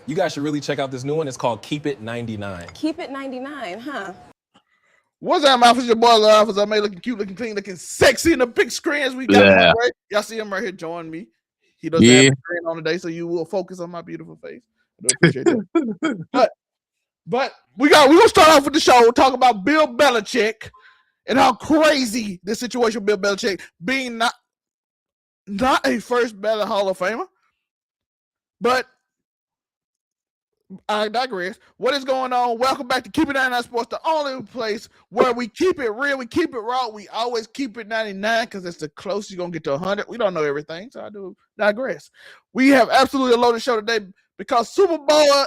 You guys should really check out this new one. It's called Keep It 99. Keep It 99, huh? What's that mouth? Is your boy Love? I made looking cute, looking clean, looking sexy in the big screens. We got him right. Y'all see him right here join me. He doesn't have a screen on today, so you will focus on my beautiful face. I do appreciate that. But we're gonna start off with the show, talk about Bill Belichick and how crazy this situation with Bill Belichick being not a first ballot Hall of Famer. But I digress. What is going on? Welcome back to Keep It 99 Sports, the only place where we keep it real, we keep it raw, we always keep it 99 because it's the closest you're going to get to 100. We don't know everything, so I do digress. We have absolutely a loaded show today because Super Bowl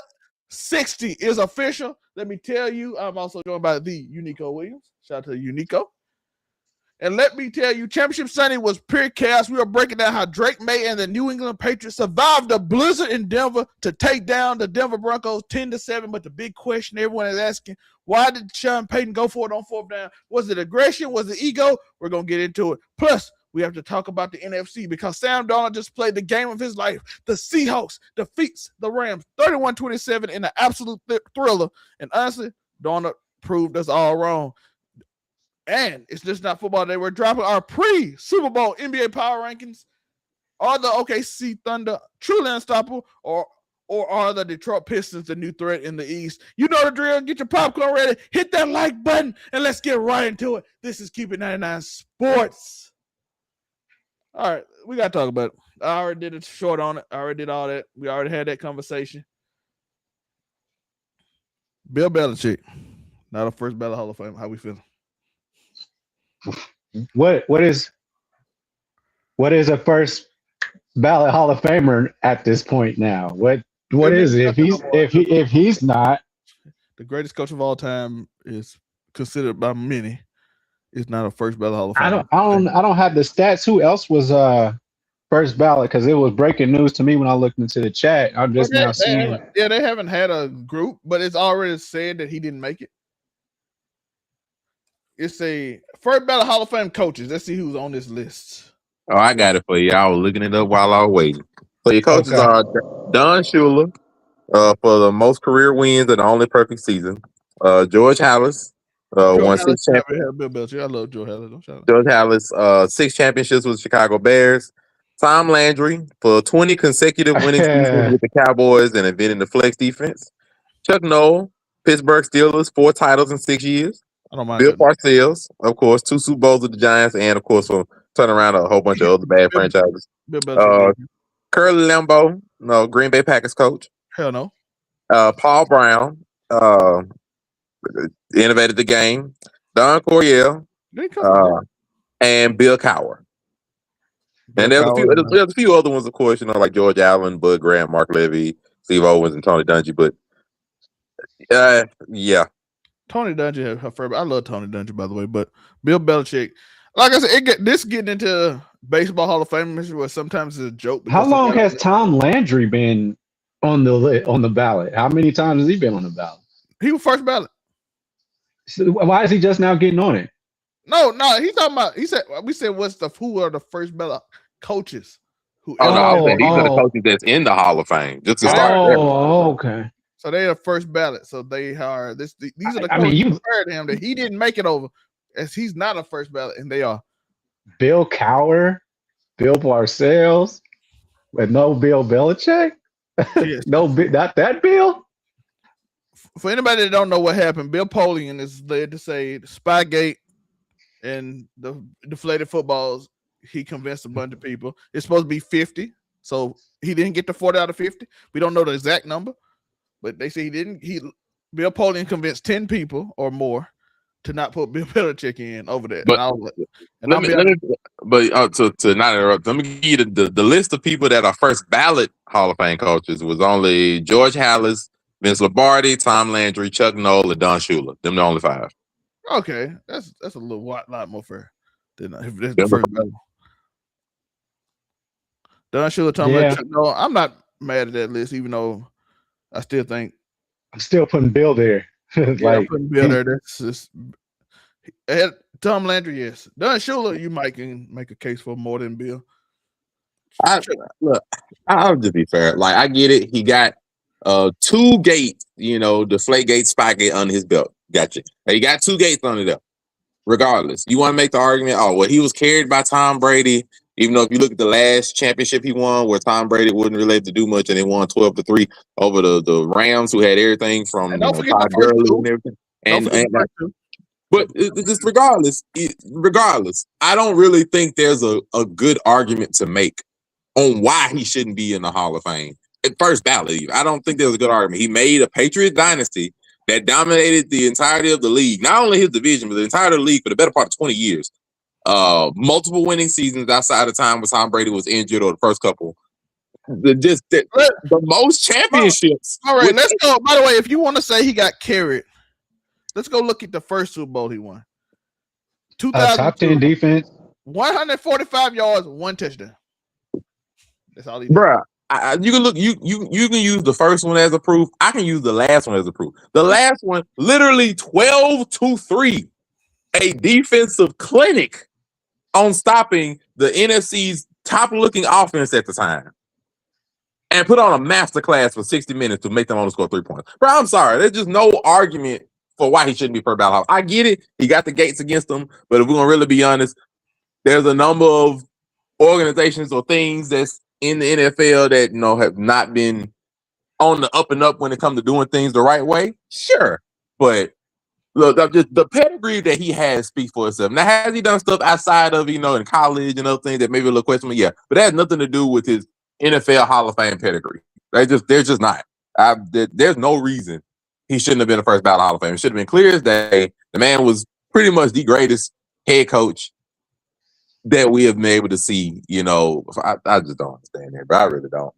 60 is official. Let me tell you, I'm also joined by the Unico Williams. Shout out to Unico. And let me tell you, Championship Sunday was pure chaos. We are breaking down how Drake Maye and the New England Patriots survived the blizzard in Denver to take down the Denver Broncos 10-7. But the big question everyone is asking, why did Sean Payton go for it on fourth down? Was it aggression? Was it ego? We're going to get into it. Plus, we have to talk about the NFC because Sam Darnold just played the game of his life. The Seahawks defeats the Rams 31-27 in an absolute thriller. And honestly, Darnold proved us all wrong. And it's just not football today. We're dropping our pre-Super Bowl NBA power rankings. Are the OKC Thunder truly unstoppable, or are the Detroit Pistons the new threat in the East? You know the drill. Get your popcorn ready. Hit that like button, and let's get right into it. This is Keep It 99 Sports. All right, we got to talk about it. I already did a short on it. I already did all that. We already had that conversation. Bill Belichick, not a first ballot Hall of Fame. How we feeling? What is a first ballot Hall of Famer at this point now? What is it? If he's not, the greatest coach of all time is considered by many. Is not a first ballot Hall of Famer. I don't have the stats. Who else was first ballot? Because it was breaking news to me when I looked into the chat. I'm just now seeing. Yeah, they haven't had a group, but it's already said that he didn't make it. It's a first ballot Hall of Fame coaches. Let's see who's on this list. Oh, I got it for you. I was looking it up while I was waiting. So your coaches are Don Shula for the most career wins and the only perfect season. George Halas won 6 championships. I love George Halas. George Halas 6 championships with the Chicago Bears. Tom Landry for 20 consecutive winning seasons with the Cowboys and inventing the flex defense. Chuck Noll, Pittsburgh Steelers, 4 titles in 6 years. I don't mind. Bill Parcells, of course, 2 Super Bowls with the Giants, and of course, for turning around a whole bunch of other bad franchises. Curly Lambeau, no, Green Bay Packers coach. Hell no. Paul Brown, innovated the game. Don Coryell, and Bill Cowher. And there's a few other ones, of course, like George Allen, Bud Grant, Mark Levy, Steve Owens, and Tony Dungy. But yeah. Tony Dungy, I love Tony Dungy, by the way, but Bill Belichick, like I said, getting into baseball Hall of Fame where sometimes it's a joke. How long has Tom Landry been on the ballot? How many times has he been on the ballot? He was first ballot. So why is he just now getting on it? No, he's talking about. We said who are the first ballot coaches? These are the coaches that's in the Hall of Fame. Just to start. Okay. So they are first ballot. So they are this. These are the coaches who compared him that he didn't make it over, as he's not a first ballot, and they are Bill Cowher, Bill Parcells, and no Bill Belichick. Yes. No, not that Bill. For anybody that don't know what happened, Bill Polian is led to say Spygate and the deflated footballs. He convinced a bunch of people. It's supposed to be 50, so he didn't get the 40 out of 50. We don't know the exact number. But they say he didn't. Bill Polian convinced 10 people or more to not put Bill Belichick in over there. But to not interrupt, let me give you the list of people that are first ballot Hall of Fame coaches was only George Halas, Vince Lombardi, Tom Landry, Chuck Noll, and Don Shula. Them the only 5. Okay, that's a lot more fair than if that's the first ballot. Don Shula, Tom Landry, Chuck Noll. I'm not mad at that list, even though I still think I'm still putting Bill there. I'm putting Bill there. That's just Tom Landry, yes. Don Shula, you might can make a case for more than Bill. I'll just be fair. Like I get it. He got 2 gates, deflate gate, spot gate under his belt. Gotcha. He got 2 gates under there. Regardless, you want to make the argument, he was carried by Tom Brady, even though if you look at the last championship he won, where Tom Brady wasn't really able to do much, and they won 12-3 over the Rams, who had everything from And don't forget the Todd first Gurley two. and everything. Don't forget the first two. But just regardless, I don't really think there's a good argument to make on why he shouldn't be in the Hall of Fame at first ballot. I don't think there's a good argument. He made a Patriot dynasty that dominated the entirety of the league, not only his division, but the entire league for the better part of 20 years. Multiple winning seasons outside of time when Tom Brady was injured or the first couple. The most championships. All right, let's go. By the way, if you want to say he got carried, let's go look at the first Super Bowl he won. 2002, top 10 defense. 145 yards, 1 touchdown. That's all he did. Bruh. You can look. You can use the first one as a proof. I can use the last one as a proof. The last one, literally 12-3, a defensive clinic on stopping the NFC's top-looking offense at the time, and put on a masterclass for 60 minutes to make them only score 3 points. Bro, I'm sorry. There's just no argument for why he shouldn't be first ballot. I get it. He got the gates against him, but if we're gonna really be honest, there's a number of organizations or things that's in the NFL that have not been on the up and up when it comes to doing things the right way. Sure, but look, the pedigree that he has speaks for itself. Now, has he done stuff outside of in college and other things that maybe a little questionable? Yeah, but that has nothing to do with his NFL Hall of Fame pedigree. They're just not. There's no reason he shouldn't have been a first ballot Hall of Fame. It should have been clear as day. The man was pretty much the greatest head coach that we have been able to see. I just don't understand that, but I really don't.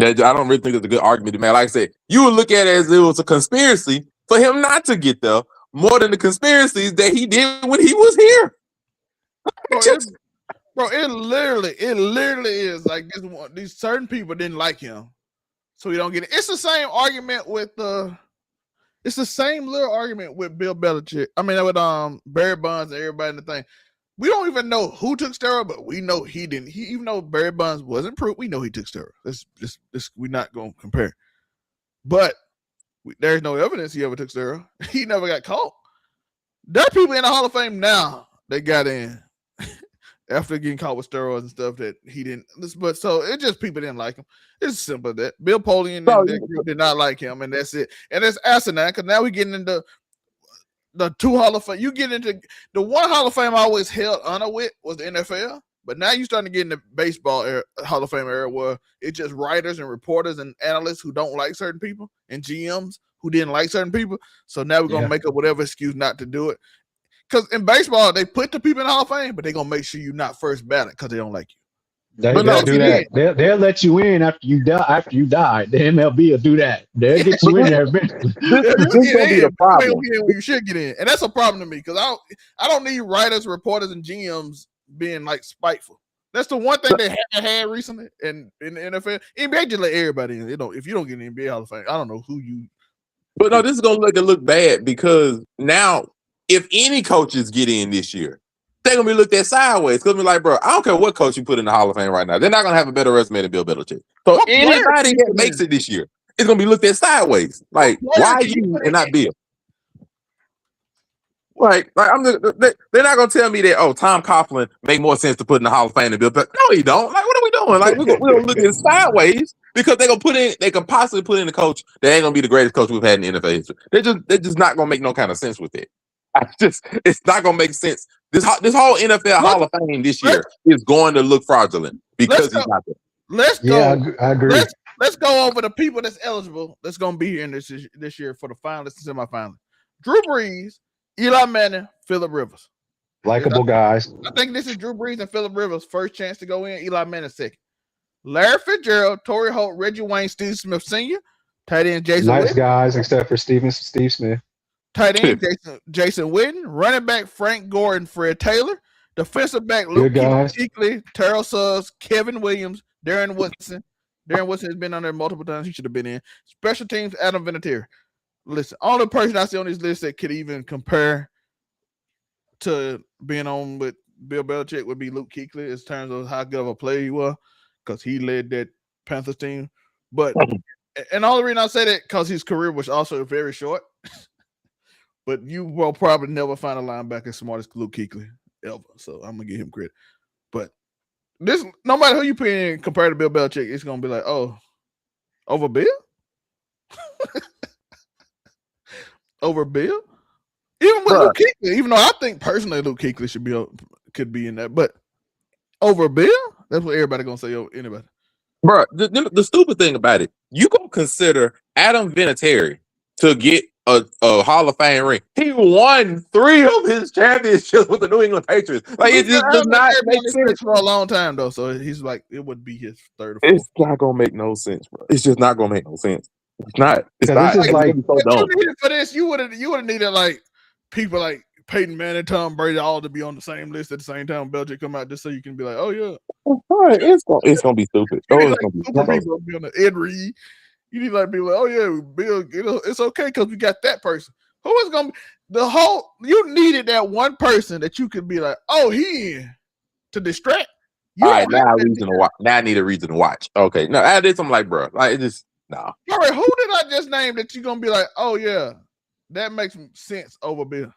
I don't really think it's a good argument to make. Like I said, you would look at it as it was a conspiracy for him not to get there more than the conspiracies that he did when he was here. Bro, it literally is like these certain people didn't like him, so we don't get it. It's the same argument with it's the same little argument with Bill Belichick. I mean, with Barry Bonds and everybody in the thing. We don't even know who took steroids, but we know he didn't. Even though Barry Bonds wasn't proved, we know he took steroids. We're not going to compare. But there's no evidence he ever took steroids. He never got caught. There are people in the Hall of Fame now that got in after getting caught with steroids and stuff that he didn't. But so it's just people didn't like him. It's simple that Bill Polian and that group did not like him, and that's it. And it's asinine because now we're getting into the 2 Hall of Fame. You get into the 1 Hall of Fame I always held honor with was the NFL, but now you're starting to get in the baseball Hall of Fame era where it's just writers and reporters and analysts who don't like certain people and GMs who didn't like certain people. So now we're gonna make up whatever excuse not to do it. Because in baseball they put the people in the Hall of Fame, but they're gonna make sure you're not first ballot because they don't like you. They'll do that. They'll let you in after you die. After you die, the MLB will do that. They'll get you in there eventually. You should get in, and that's a problem to me because I don't need writers, reporters, and GMs being like spiteful. That's the one thing they haven't had recently in the NFL. NBA just let everybody in. If you don't get in the NBA Hall of Fame, I don't know who you. But no, this is gonna look bad because now if any coaches get in this year, they're gonna be looked at sideways. It's gonna be like, bro, I don't care what coach you put in the Hall of Fame right now. They're not gonna have a better resume than Bill Belichick. So anybody that makes it this year is gonna be looked at sideways. Like, why you and not Bill? Like they're not gonna tell me that Tom Coughlin make more sense to put in the Hall of Fame than Bill Belichick. No, he don't. Like, what are we doing? Like, we're gonna look at sideways because they can possibly put in a coach that ain't gonna be the greatest coach we've had in the NFL history. They're just not gonna make no kind of sense with it. It's not gonna make sense. This whole NFL Hall of Fame this year is going to look fraudulent because he's not there. Let's go. Yeah, I agree. Let's go over the people that's eligible that's going to be here in this year for the finalists and semifinalists. Drew Brees, Eli Manning, Phillip Rivers. Likable guys. I think this is Drew Brees and Phillip Rivers' first chance to go in. Eli Manning second. Larry Fitzgerald, Torrey Holt, Reggie Wayne, Steve Smith Sr., tight end Jason Nice Witten. guys except for Steve Smith. Tight end Jason Witten, running back Frank Gore and Fred Taylor, defensive back Luke Kuechly, Terrell Suggs, Kevin Williams, Darren Woodson. Darren Woodson has been on there multiple times. He should have been in. Special teams, Adam Vinatieri. Listen, only person I see on this list that could even compare to being on with Bill Belichick would be Luke Kuechly in terms of how good of a player he was because he led that Panthers team But and the only reason I say that because his career was also very short. But you will probably never find a linebacker as smart as Luke Kuechly ever. So I'm gonna give him credit. But this, no matter who you put in compared to Bill Belichick, it's gonna be like, oh, over Bill, over Bill. Even with Luke Kuechly, even though I think personally Luke Kuechly could be in that, but over Bill, that's what everybody gonna say over anybody. Bro, the stupid thing about it, you gonna consider Adam Vinatieri to get a Hall of Fame ring. He won 3 of his championships with the New England Patriots. Like, it just does not make sense for a long time though. So he's like, it would be his third or fourth. It's not gonna make no sense, bro. It's just not gonna make no sense. It's not. It's not. This is like, so dumb. For this, you would have needed like people like Peyton Manning, Tom Brady, all to be on the same list at the same time. Belichick come out just so you can be like, oh yeah, it's gonna be stupid. People be on the Ed Reed. You need like be like, oh yeah, Bill, it's okay because we got that person. Who is gonna be you needed that one person that you could be like, oh, he in to distract. All right, now I need a reason to watch. Okay, no, I did something like, bro, like it just no. All right, who did I just name that you're gonna be like, oh yeah, that makes sense over Bill?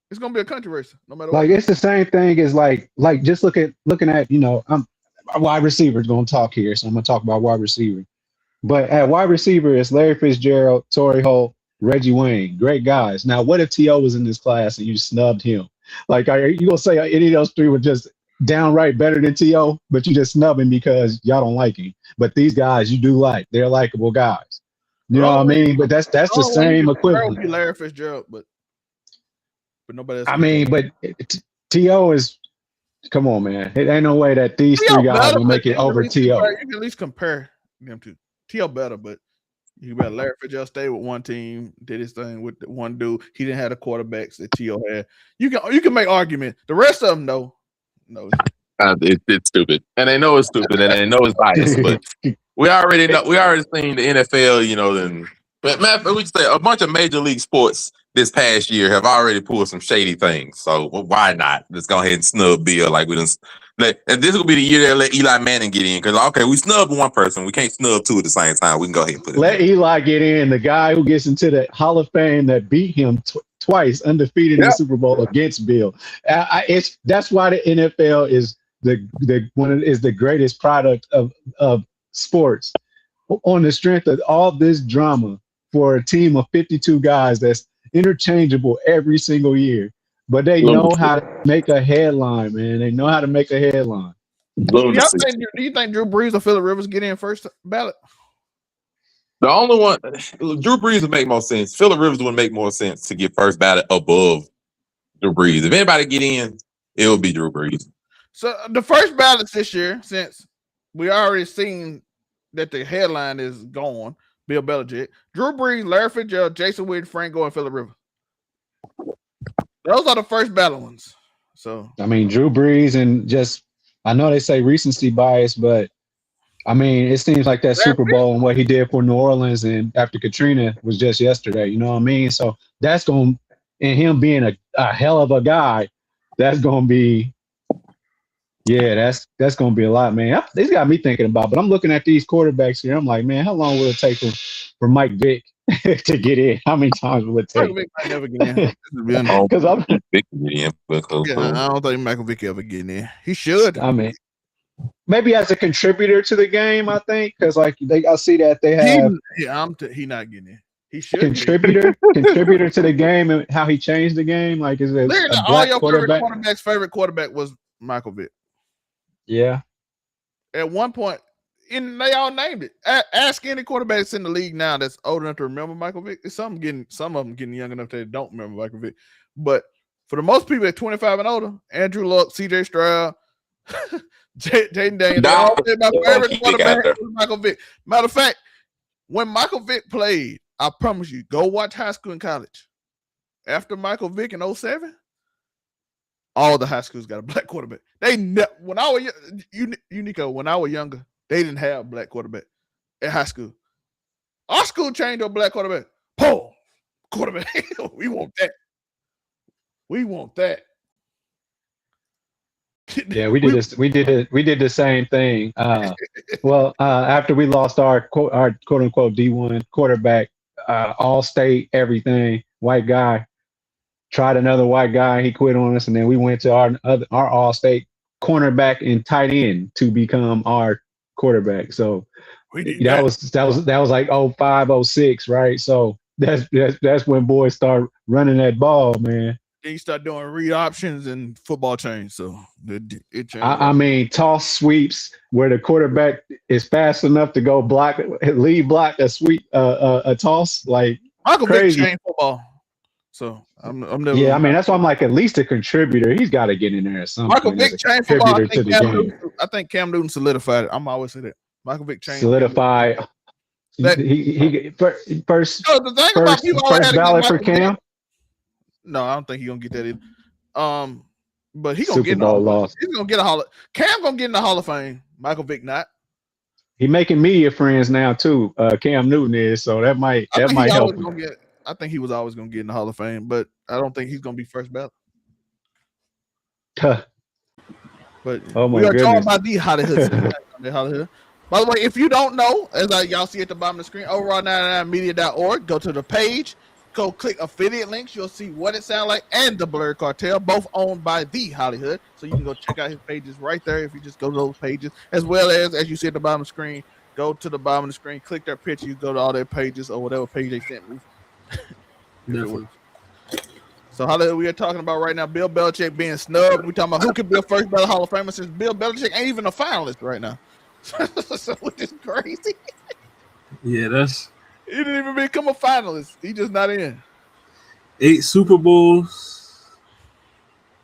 It's gonna be a controversy, no matter what. Like it's the same thing as like just looking at I'm a wide receiver gonna talk here, so I'm gonna talk about wide receiver. But at wide receiver, it's Larry Fitzgerald, Torrey Holt, Reggie Wayne, great guys. Now, what if T.O. was in this class and you snubbed him? Like, are you gonna say any of those 3 were just downright better than T.O., but you just snub him because y'all don't like him? But these guys you do like; they're likable guys. You know what I mean? But that's the same equivalent. Larry Fitzgerald, but nobody else. I mean, but T.O. is. Come on, man! It ain't no way that these 3 guys will make it over T.O. You can at least compare them to T.O. better, but you better Larry Fitzgerald stayed with one team, did his thing with one dude. He didn't have the quarterbacks that T.O. had. You can make argument. The rest of them, no. It's stupid, and they know it's stupid, and they know it's biased. But we already seen the NFL, but man, we say a bunch of major league sports this past year have already pulled some shady things. So why not? Let's go ahead and snub Bill like we done. And this will be the year they'll let Eli Manning get in because okay, we snubbed one person, we can't snub 2 at the same time. We can go ahead and put it. Let Eli get in, the guy who gets into the Hall of Fame that beat him twice undefeated in the Super Bowl against Bill. That's why the NFL is the greatest product of sports on the strength of all this drama for a team of 52 guys that's interchangeable every single year. But they know how to make a headline, man. They know how to make a headline. Do you think Drew Brees or Phillip Rivers get in first ballot? The only one, Drew Brees would make more sense. Phillip Rivers would make more sense to get first ballot above Drew Brees. If anybody get in, it will be Drew Brees. So the first ballots this year, since we already seen that the headline is gone, Bill Belichick, Drew Brees, Larry Fitzgerald, Jason Witten, Frank Gore, and Phillip Rivers. Those are the first ballot ones. So I mean, Drew Brees and I know they say recency bias, but I mean, it seems like that Super Bowl and what he did for New Orleans and after Katrina was just yesterday. You know what I mean? So that's and him being a hell of a guy, that's going to be, that's going to be a lot, man. This got me thinking about, but I'm looking at these quarterbacks here. I'm like, man, how long will it take for Mike Vick to get in? How many times will it take? Michael Vick might never get in. Because I don't think Michael Vick ever get in. He should. I mean, maybe as a contributor to the game, I think, because I see that they have. He not getting in. He should contributor to the game and how he changed the game. Like, is it a black quarterback? Favorite quarterback was Michael Vick. Yeah. At one point, they all named it. Ask any quarterback that's in the league now that's old enough to remember Michael Vick. Some of them getting young enough that they don't remember Michael Vick. But for the most people at 25 and older, Andrew Luck, C.J. Stroud, Jaden Daniels, my favorite quarterback was Michael Vick. Matter of fact, when Michael Vick played, I promise you, go watch high school and college. After Michael Vick in 07, all the high schools got a black quarterback. When I was Nico, when I was younger, they didn't have black quarterback at high school. Our school changed to a black quarterback. Paul, quarterback. We want that. Yeah, we did this. We did the same thing. After we lost our quote unquote D1 quarterback, all state, everything, white guy, tried another white guy. He quit on us, and then we went to our all state cornerback and tight end to become our quarterback. So We did that was like 05, 06, right? So that's when boys start running that ball, man. Then you start doing read options and football change. So it changed. I mean, toss sweeps where the quarterback is fast enough to go lead block a sweep, a toss, like Michael Vick crazy. changed football. So I'm never. Yeah, I mean that's why I'm like at least a contributor. He's got to get in there at some Michael point. Vick as a changed football. contributor I think Cam Newton solidified it. I'm always say that. Michael Vick changed. Solidify. That- He first So the thing about people always had to get ballot for Michael Vick- Cam. No, I don't think he's gonna get that either. But he's gonna Super get in Bowl the loss. He's gonna get Cam gonna get in the Hall of Fame. Michael Vick not. He making media friends now too. Cam Newton is, so that might help him. I think he was always gonna get in the Hall of Fame, but I don't think he's gonna be first ballot. Huh. But Oh my we are talking goodness. about the Hollywood. The Hollywood. By the way, if you don't know, as y'all see at the bottom of the screen, overall99media.org, go to the page, go click affiliate links. You'll see what it sounds like and the Blurred Cartel, both owned by the Hollywood. So you can go check out his pages right there if you just go to those pages, as well as you see at the bottom of the screen, go to the bottom of the screen, click their picture, you go to all their pages or whatever page they sent me. Definitely. So Hollywood, we are talking about right now Bill Belichick being snubbed. We're talking about who could be a first ballot Hall of Famer since Bill Belichick ain't even a finalist right now. So which is crazy. Yeah, He didn't even become a finalist. He just not in. 8 Super Bowls,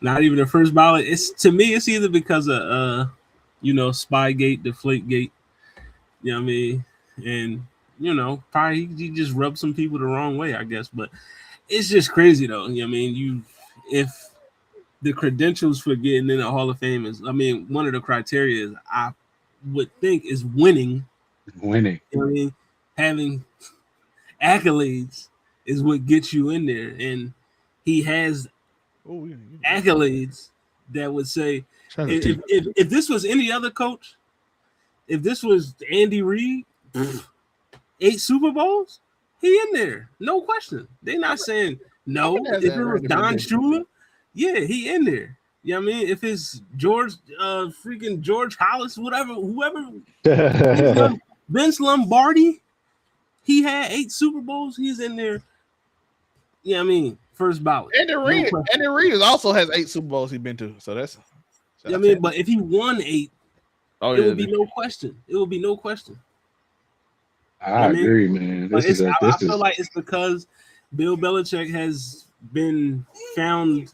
not even the first ballot. To me, it's either because of Spygate, Deflategate. You know what I mean? And probably he just rubbed some people the wrong way, I guess. But it's just crazy though. You know what I mean? If the credentials for getting in the Hall of Fame is, one of the criteria is I would think is winning. Winning. You know what I mean? Having accolades is what gets you in there, and he has accolades that would say if this was any other coach, if this was Andy Reid, 8 Super Bowls, he in there, no question. They're not saying no. If it was Don Shula, yeah, he in there. You know what I mean? If it's freaking George Hollis, whoever, Vince Lombardi, he had 8 Super Bowls. He's in there. Yeah, you know I mean, first ballot. Andy Reid also has 8 Super Bowls he's been to. So that's. Yeah, I mean, but if he won 8, it would be no question. It would be no question. I agree, man. I feel like it's because Bill Belichick has been found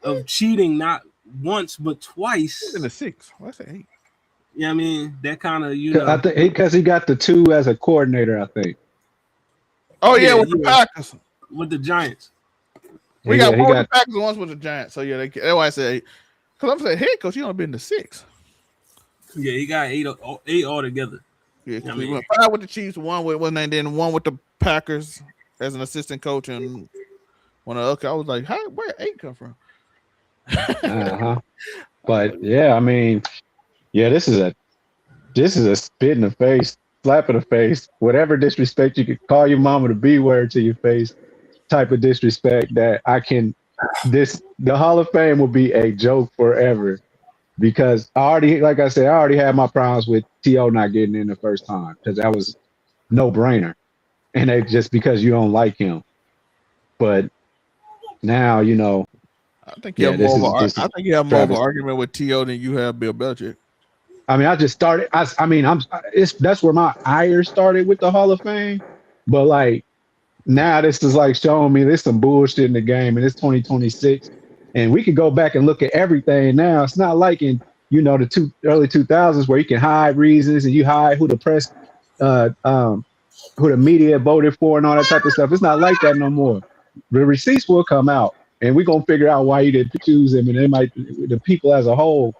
of cheating not once but twice. In the 6. Why say 8? Yeah, I mean that kind of I think because he got the 2 as a coordinator, I think. Oh yeah, with the Packers, with the Giants. We got one with the Packers and once with the Giants. So yeah, that's why I say 8. Because I'm saying, hey, coach, you only been to 6. Yeah, he got 8 altogether. Yeah, we went 5 with the Chiefs, 1 with then 1 with the Packers as an assistant coach, and one of the. I was like, where 8 come from? But yeah, I mean, yeah, this is a spit in the face, slap in the face, whatever disrespect you could call your mama the B word to your face, type of disrespect that the Hall of Fame will be a joke forever. Because like I said, I already had my problems with T.O. not getting in the first time because that was no brainer. And they just because you don't like him. But now, I think you have more of an argument with T.O. than you have Bill Belichick. I mean, I just started. That's where my ire started with the Hall of Fame. But like now, this is like showing me there's some bullshit in the game, and it's 2026, and we can go back and look at everything now. It's not like in the early 2000s where you can hide reasons and you hide who the press, who the media voted for, and all that type of stuff. It's not like that no more. The receipts will come out, and we're gonna figure out why you didn't choose him, and the people as a whole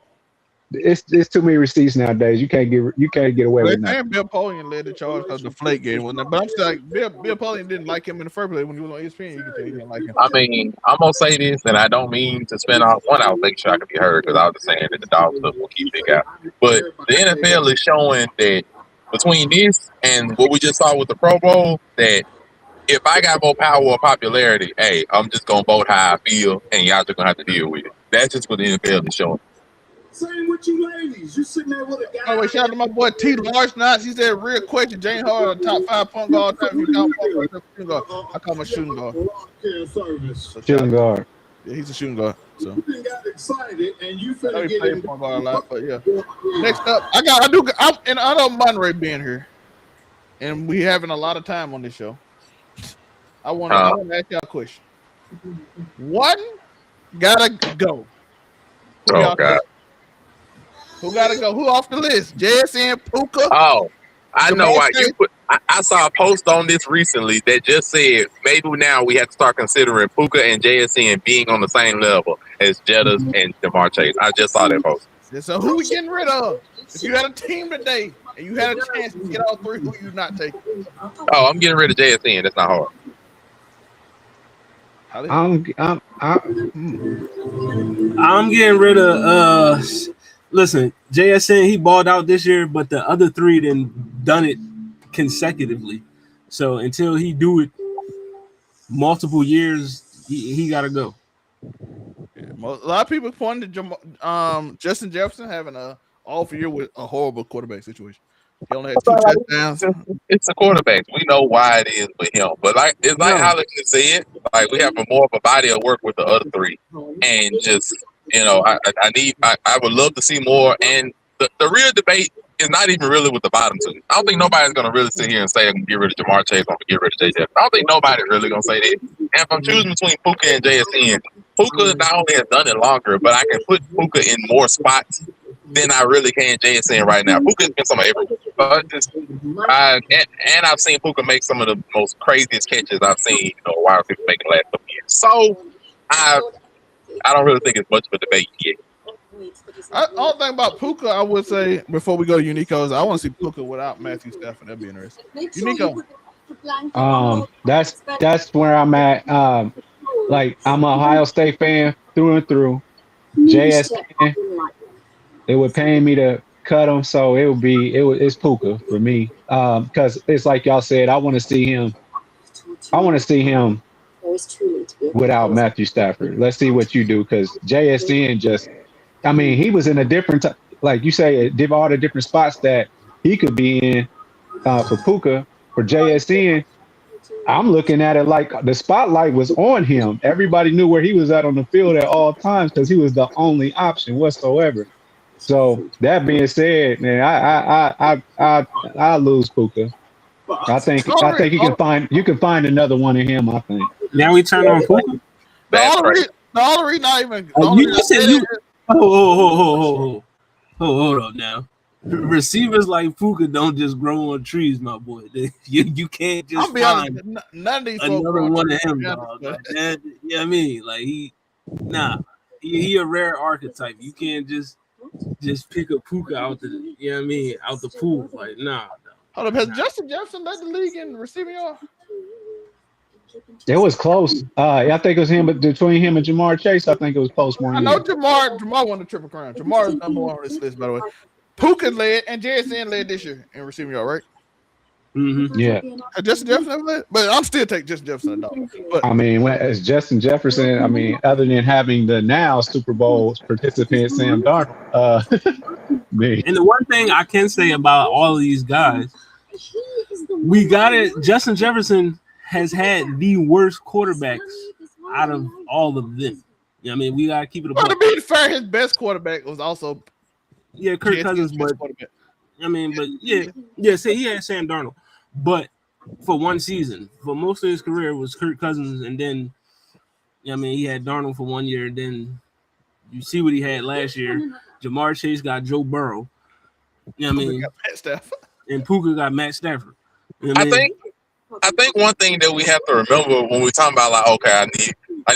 it's too many receipts nowadays. You can't get away with nothing. Bill Polian led the charge because the Flake game wasn't. But I'm still like Bill Polian didn't like him in the first place when he was on ESPN. You can tell he didn't like him. I mean, I'm gonna say this, and I don't mean to spin off one. I'll make sure I can be heard because I was just saying that the dog stuff will keep big out. But the NFL is showing that between this and what we just saw with the Pro Bowl, that if I got more power or popularity, hey, I'm just gonna vote how I feel, and y'all just gonna have to deal with it. That's just what the NFL is showing. Same with you ladies. You sitting there with a guy. Oh, wait, shout out to my boy T. Large Knots. He said, real question, James Harden, top 5 point guard. Time you don't shooting guard. I call him a shooting guard. Shooting guard. Yeah, he's a shooting guard. So You got excited and you I know finna he get played in. point guard a lot, but yeah. Next up, I know Monterey being here, and we having a lot of time on this show. I want to ask y'all a question. One gotta go. Oh God. Who gotta go? Who off the list? JSN, Puka. Oh, I know why you put. I saw a post on this recently that just said maybe now we have to start considering Puka and JSN being on the same level as Jettas and Jamar Chase. I just saw that post. So who we getting rid of? If you had a team today and you had a chance to get all three, who you not taking? Oh, I'm getting rid of JSN. That's not hard. I'm getting rid of listen, JSN, he balled out this year, but the other three done it consecutively. So until he do it multiple years, he gotta go. Yeah, a lot of people pointed to Justin Jefferson having a off year with a horrible quarterback situation. He only had 2 touchdowns. It's a quarterback. We know why it is with him, but it's like how they said, like we have more of a body of work with the other three, and just I would love to see more. And the real debate is not even really with the bottom two. I don't think nobody's gonna really sit here and say I'm gonna get rid of Jamar Chase, I'm gonna get rid of JJ. I don't think nobody's really gonna say that. And if I'm choosing between Puka and JSN, Puka not only has done it longer, but I can put Puka in more spots than I really can JSN right now. Puka's been some of everything. And I've seen Puka make some of the most craziest catches I've seen, wide receivers making the last couple years. So I don't really think it's much of a debate yet. All thing about Puka, I would say before we go to Unico's, I want to see Puka without Matthew Stafford. That'd be interesting. Unico. That's where I'm at. Like I'm an Ohio State fan through and through. JSN, it would pay me to cut him, so it's Puka for me. Because it's like y'all said, I want to see him without Matthew Stafford. Let's see what you do, because JSN he was in a different, like you say, all the different spots that he could be in for Puka. For JSN, I'm looking at it like the spotlight was on him. Everybody knew where he was at on the field at all times because he was the only option whatsoever. So that being said, man, I lose Puka. I think you can find another one of him. I think. Now we turn on Puka. Hold on now. Receivers like Puka don't just grow on trees, my boy. You can't just find none of these another one of him, dog. You know what I mean? Like he a rare archetype. You can't just pick a Puka out the pool. Like nah. Hold up, has Justin Jefferson led the league in receiving yards? It was close. I think it was him, but between him and Jamar Chase, I think it was close more. I know Jamar won the Triple Crown. Jamar is number one on this list, by the way. Puka led and JSN led this year in receiving yard, right? Mm-hmm. Yeah. Justin Jefferson led, but I'm still taking Justin Jefferson. But as Justin Jefferson, other than having the now Super Bowl participant Sam Darnold, and the one thing I can say about all of these guys, we got it. Justin Jefferson has had the worst quarterbacks out of all of them. We gotta keep it. Well, to be fair, his best quarterback was also Kirk Cousins, but say he had Sam Darnold, but for one season, for most of his career it was Kirk Cousins, and then he had Darnold for 1 year, and then you see what he had last year. Jamar Chase got Joe Burrow, got Matt Stafford. And Puka got Matt Stafford. I think one thing that we have to remember when we're talking about like, okay, I need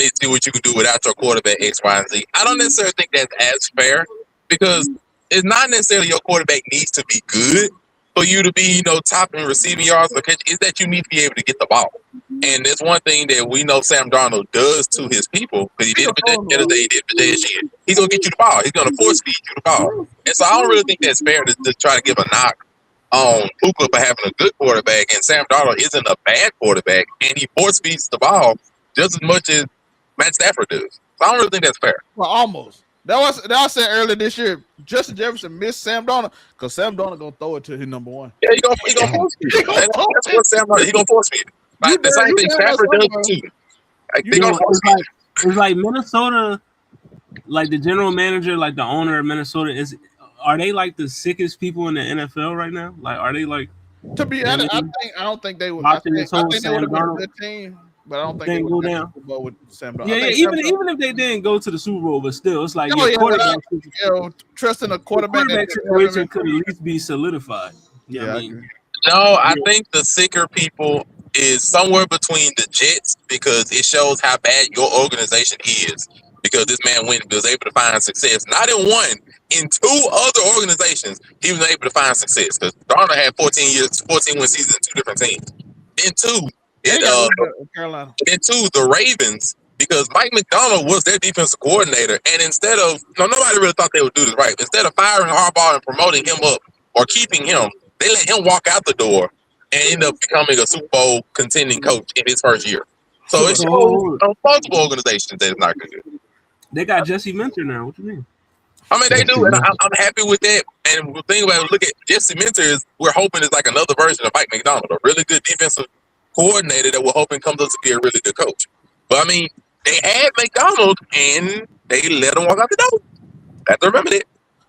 to see what you can do without your quarterback X, Y, and Z. I don't necessarily think that's as fair because it's not necessarily your quarterback needs to be good for you to be, top in receiving yards or catch. It's that you need to be able to get the ball. And there's one thing that we know Sam Darnold does to his people, because he did it for the other day, he did it for this year. He's going to get you the ball. He's going to force feed you the ball. And so I don't really think that's fair to try to give a knock on Puka for having a good quarterback, and Sam Darnold isn't a bad quarterback, and he force feeds the ball just as much as Matt Stafford does. So I don't really think that's fair. Well, almost. That I said earlier this year, Justin Jefferson missed Sam Darnold because Sam Darnold gonna throw it to his number one. Yeah, he gonna force feed. That's what Sam Darnold. He gonna force feed. Like the same thing Stafford does too. Like, they gonna force feed. It's like Minnesota, like the general manager, like the owner of Minnesota are they like the sickest people in the NFL right now? Like, are they like? To be honest, I don't think they would. I think they would have been a good team, but I don't think they would go down with Sam Darnold. Yeah, even if they didn't go to the Super Bowl, but still, it's like quarterback. Trusting a quarterback situation could at least be solidified. Yeah, I think the sicker people is somewhere between the Jets, because it shows how bad your organization is. Because this man was able to find success, not in one, in two other organizations, he was able to find success. Because Darnold had 14 win seasons in two different teams. Then two, Carolina. Then two, the Ravens, because Mike McDonald was their defensive coordinator, and instead of nobody really thought they would do this right. Instead of firing Harbaugh and promoting him up or keeping him, they let him walk out the door and end up becoming a Super Bowl contending coach in his first year. So it shows multiple organizations that it's not good. They got Jesse Minter now. What do you mean? I mean, they do, and I'm happy with that. And the thing about it, look at Jesse Minter is we're hoping it's like another version of Mike McDonald, a really good defensive coordinator that we're hoping comes up to be a really good coach. But I mean, they had McDonald and they let him walk out the door. Have to remember that.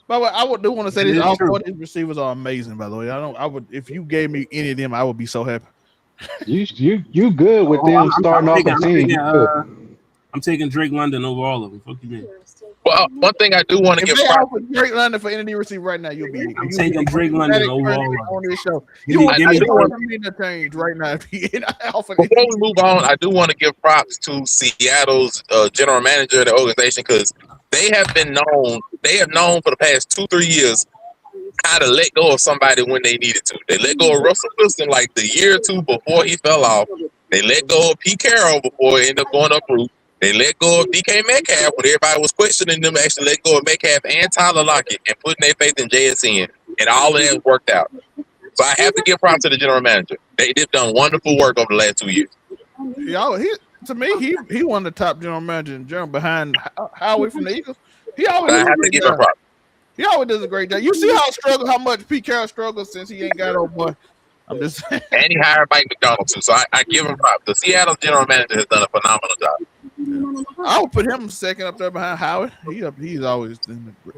By the way, I do want to say this: all four of these receivers are amazing. By the way, I would if you gave me any of them, I would be so happy. You good with them starting off the team? I'm taking Drake London over all of them. Fuck you, man. Well, one thing I do want to give props to Drake London for any receiver right now. I'm taking Drake London over all on this show. You want to change right now? Before we move on, I do want to give props to Seattle's general manager of the organization, because they have known for the past 2-3 years how to let go of somebody when they needed to. They let go of Russell Wilson like the year or two before he fell off. They let go of Pete Carroll before he ended up going up route. They let go of DK Metcalf when everybody was questioning them. Actually let go of Metcalf and Tyler Lockett and putting their faith in JSN. And all of that worked out. So I have to give props to the general manager. They've done wonderful work over the last 2 years. To me, he one of the top general managers in general behind Howie from the Eagles. I have to give him props. He always does a great job. You see how much Pete Carroll struggles since he ain't got old boy. I'm just saying. And he hired Mike McDonald too, so I give him props. The Seattle general manager has done a phenomenal job. I would put him second up there behind Howard. He's always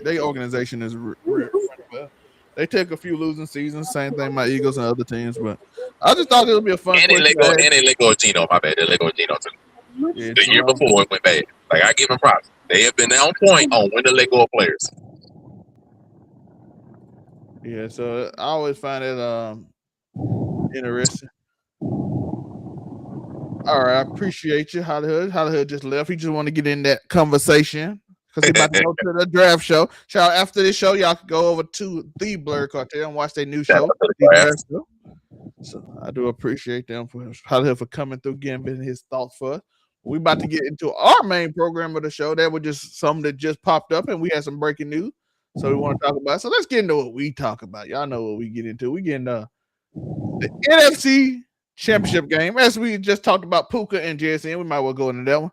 their organization is well. They take a few losing seasons. Same thing my Eagles and other teams, but I just thought it would be a fun. And they let go of Geno. My bad. They let go of Geno too. Yeah, the year before it went bad. Like, I give them props. They have been on point on when to let go of players. Yeah, so I always find it interesting. All right, I appreciate you, Hollywood. Hollywood just left. He just want to get in that conversation because he's about to go to the draft show. So after this show, y'all can go over to the Blur Cartel and watch their new show. So I do appreciate them for Hollywood for coming through, giving his thoughts for us. We about to get into our main program of the show. That was just something that just popped up, and we had some breaking news. So we want to talk about it. So let's get into what we talk about. Y'all know what we get into. We get into the NFC Championship game. As we just talked about Puka and JSN, we might well go into that one.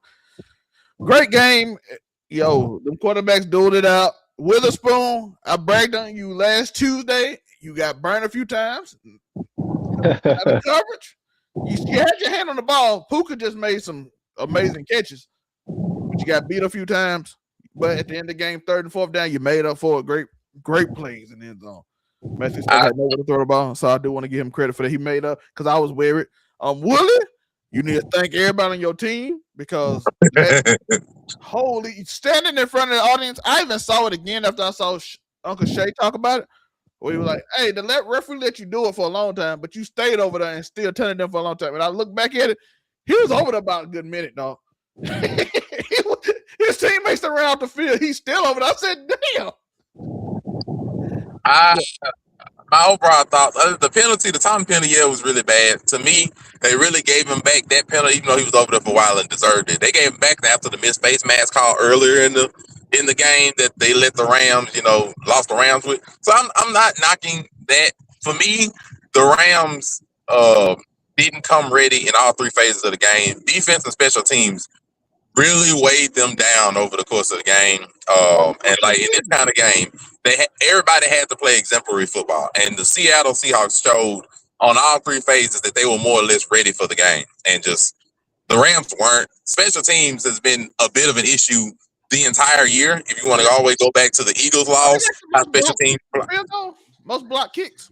Great game. Yo, them quarterbacks dueled it out. Witherspoon, I bragged on you last Tuesday. You got burned a few times. The coverage. You had your hand on the ball. Puka just made some amazing catches. But you got beat a few times. But at the end of the game, 3rd and 4th down, you made up for it. Great plays in the end zone. Matthew still had nowhere to throw the ball, so I do want to give him credit for that. He made up because I was worried. Willie, you need to thank everybody on your team because standing in front of the audience. I even saw it again after I saw Uncle Shay talk about it. Where he was like, "Hey, the referee let you do it for a long time, but you stayed over there and still telling them for a long time." And I look back at it, he was over there about a good minute, dog. His teammates around the field, he's still over there. I said, "Damn." My overall thoughts, the penalty, the time penalty, was really bad. To me, they really gave him back that penalty, even though he was over there for a while and deserved it. They gave him back after the missed face mask call earlier in the game that they let the Rams, lost the Rams with. So I'm not knocking that. For me, the Rams didn't come ready in all three phases of the game. Defense and special teams really weighed them down over the course of the game. And like in this kind of game, everybody had to play exemplary football. And the Seattle Seahawks showed on all three phases that they were more or less ready for the game. And just the Rams weren't. Special teams has been a bit of an issue the entire year. If you want to always go back to the Eagles loss, how special teams most block kicks.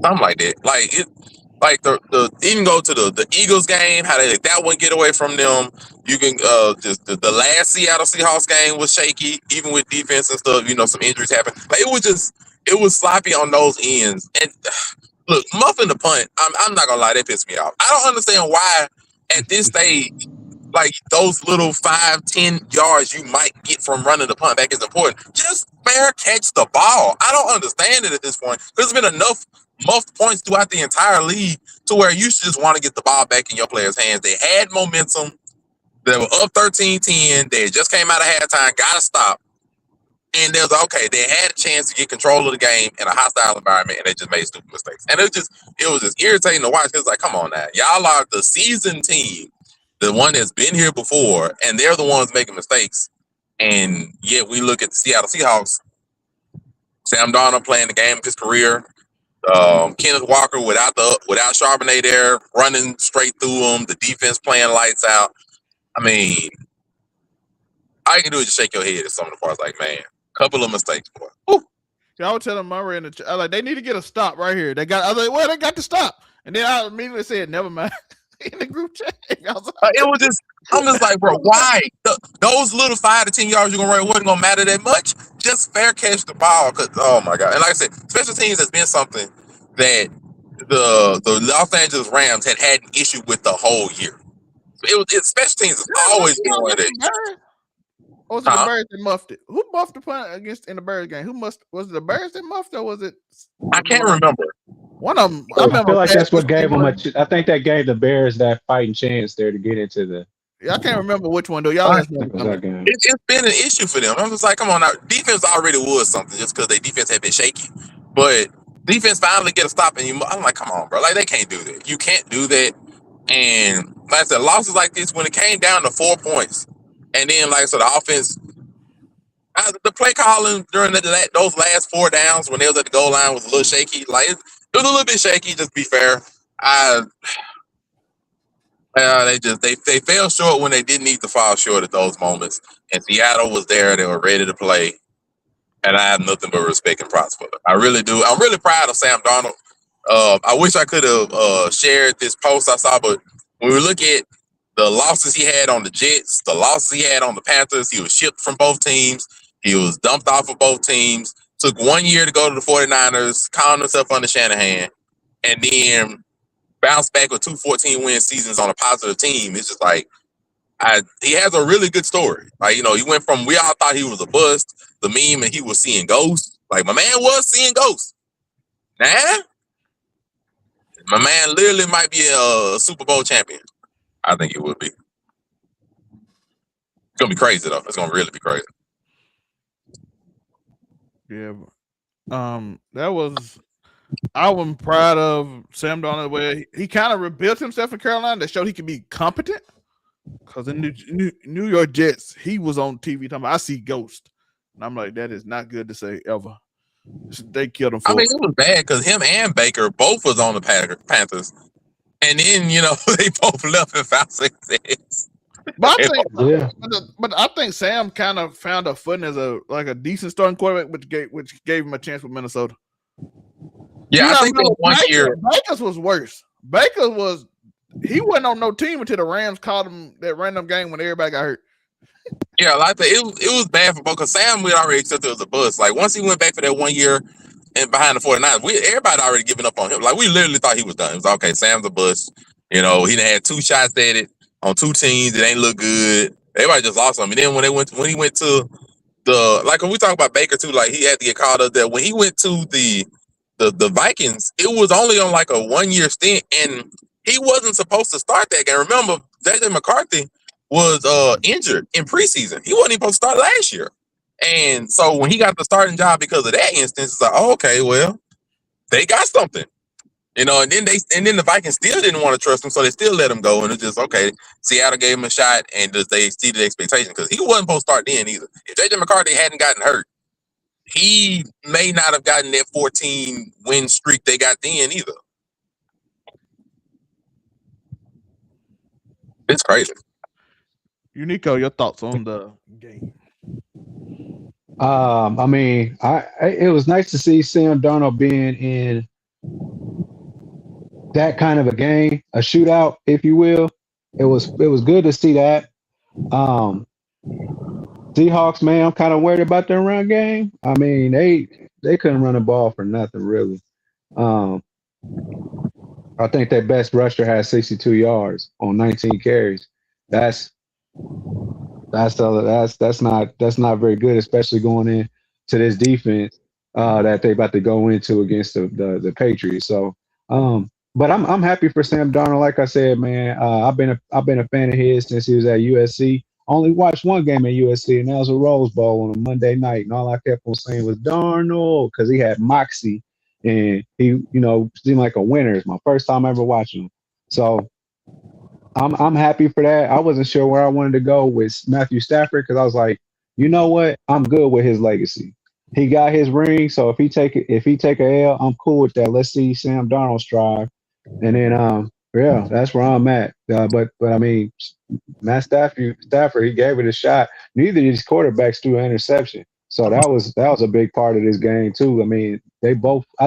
Something like that. Like the even go to the Eagles game, how they let that one get away from them. You can just the last Seattle Seahawks game was shaky, even with defense and stuff. Some injuries happened. Like it was sloppy on those ends. And look, muffing the punt, I'm not gonna lie, that pissed me off. I don't understand why at this stage, like those little 5-10 yards you might get from running the punt back is important. Just fair catch the ball. I don't understand it at this point. There's been enough muffed points throughout the entire league to where you should just want to get the ball back in your players' hands. They had momentum. They were up 13-10. They just came out of halftime, got to stop. And they was okay. They had a chance to get control of the game in a hostile environment, and they just made stupid mistakes. And it was just irritating to watch. It's like, come on now. Y'all are the seasoned team, the one that's been here before, and they're the ones making mistakes. And yet we look at the Seattle Seahawks, Sam Darnold playing the game of his career, Kenneth Walker without Charbonnet there, running straight through them, the defense playing lights out. I mean, all you can do is just shake your head at some of the parts. Like, man, couple of mistakes, boy. Ooh. Yeah, I was telling Murray they need to get a stop right here. They got to stop. And then I immediately said, never mind. In the group chat, I'm just like, bro, why? Those little 5 to 10 yards you're gonna run wasn't gonna matter that much. Just fair catch the ball, cause oh my god! And like I said, special teams has been something that the Los Angeles Rams had an issue with the whole year. So special teams has always been one of that. Or was it the Bears that muffed it? Who muffed the punt in the Bears game? Was it the Bears that muffed, or was it? I can't remember. One of them. I feel like that's what gave them I think that gave the Bears that fighting chance there to get into the. Yeah, I can't remember which one though. Y'all. It's been an issue for them. I'm just like, come on now. Defense already was something just because their defense had been shaky, but defense finally get a stop, and I'm like, come on, bro. Like they can't do that. You can't do that. And like I said, losses like this when it came down to 4 points, and then like so the offense. The play calling during those last 4 downs when they was at the goal line was a little shaky. Like it was a little bit shaky. Just be fair, they fell short when they didn't need to fall short at those moments. And Seattle was there; they were ready to play, and I have nothing but respect and props for them. I really do. I'm really proud of Sam Darnold. I wish I could have shared this post I saw, but when we look at the losses he had on the Jets, the losses he had on the Panthers, he was shipped from both teams. He was dumped off of both teams. Took 1 year to go to the 49ers, calmed himself under Shanahan, and then bounced back with 2 14-win seasons on a positive team. It's just like he has a really good story. Like, he went from we all thought he was a bust, the meme, and he was seeing ghosts. Like, my man was seeing ghosts. Nah, my man literally might be a Super Bowl champion. I think it would be. It's gonna be crazy though. It's gonna really be crazy. Yeah, that was. I was proud of Sam Darnold where he kind of rebuilt himself in Carolina that showed he could be competent. Because in New York Jets, he was on TV talking about, I see ghosts, and I'm like, that is not good to say ever. They killed him. I mean, it was bad because him and Baker both was on the Panthers, and then they both left and found success. But I think Sam kind of found a footing as a decent starting quarterback, which gave him a chance with Minnesota. Yeah, I think that 1 year Baker's was worse. He wasn't on no team until the Rams called him that random game when everybody got hurt. Yeah, like it was bad for both because Sam we already accepted it was a bust. Like once he went back for that 1 year and behind the 49ers, everybody already given up on him. Like we literally thought he was done. It was okay, Sam's a bust. He done had 2 shots at it on 2 teams. It ain't look good. Everybody just lost him. And then when he went to like when we talk about Baker too, like he had to get caught up there when he went to the Vikings. It was only on like a 1-year stint, and he wasn't supposed to start that game. Remember, J.J. McCarthy was injured in preseason. He wasn't even supposed to start last year, and so when he got the starting job because of that instance, it's like, oh, okay, well, they got something. And then the Vikings still didn't want to trust him, so they still let him go. And it's just okay. Seattle gave him a shot, and they exceeded expectations because he wasn't supposed to start then either. If J.J. McCarthy hadn't gotten hurt, he may not have gotten that 14 win streak they got then either. It's crazy. Unico, your thoughts on the game? I mean, it was nice to see Sam Darnold being in that kind of a game, a shootout, if you will. It was good to see that. Seahawks, man, I'm kind of worried about their run game. I mean, they couldn't run the ball for nothing really. I think their best rusher had 62 yards on 19 carries. That's not very good, especially going into this defense that they about to go into against the Patriots. So, but I'm happy for Sam Darnold. Like I said, man, I've been a fan of his since he was at USC. Only watched one game at USC, and that was a Rose Bowl on a Monday night. And all I kept on saying was Darnold because he had moxie and he, seemed like a winner. It's my first time ever watching him. So I'm happy for that. I wasn't sure where I wanted to go with Matthew Stafford because I was like, you know what? I'm good with his legacy. He got his ring, so if he take a L, I'm cool with that. Let's see Sam Darnold strive. And then yeah, that's where I'm at. But I mean, Matt Stafford, he gave it a shot. Neither of these quarterbacks threw an interception. So that was a big part of this game too. I mean, I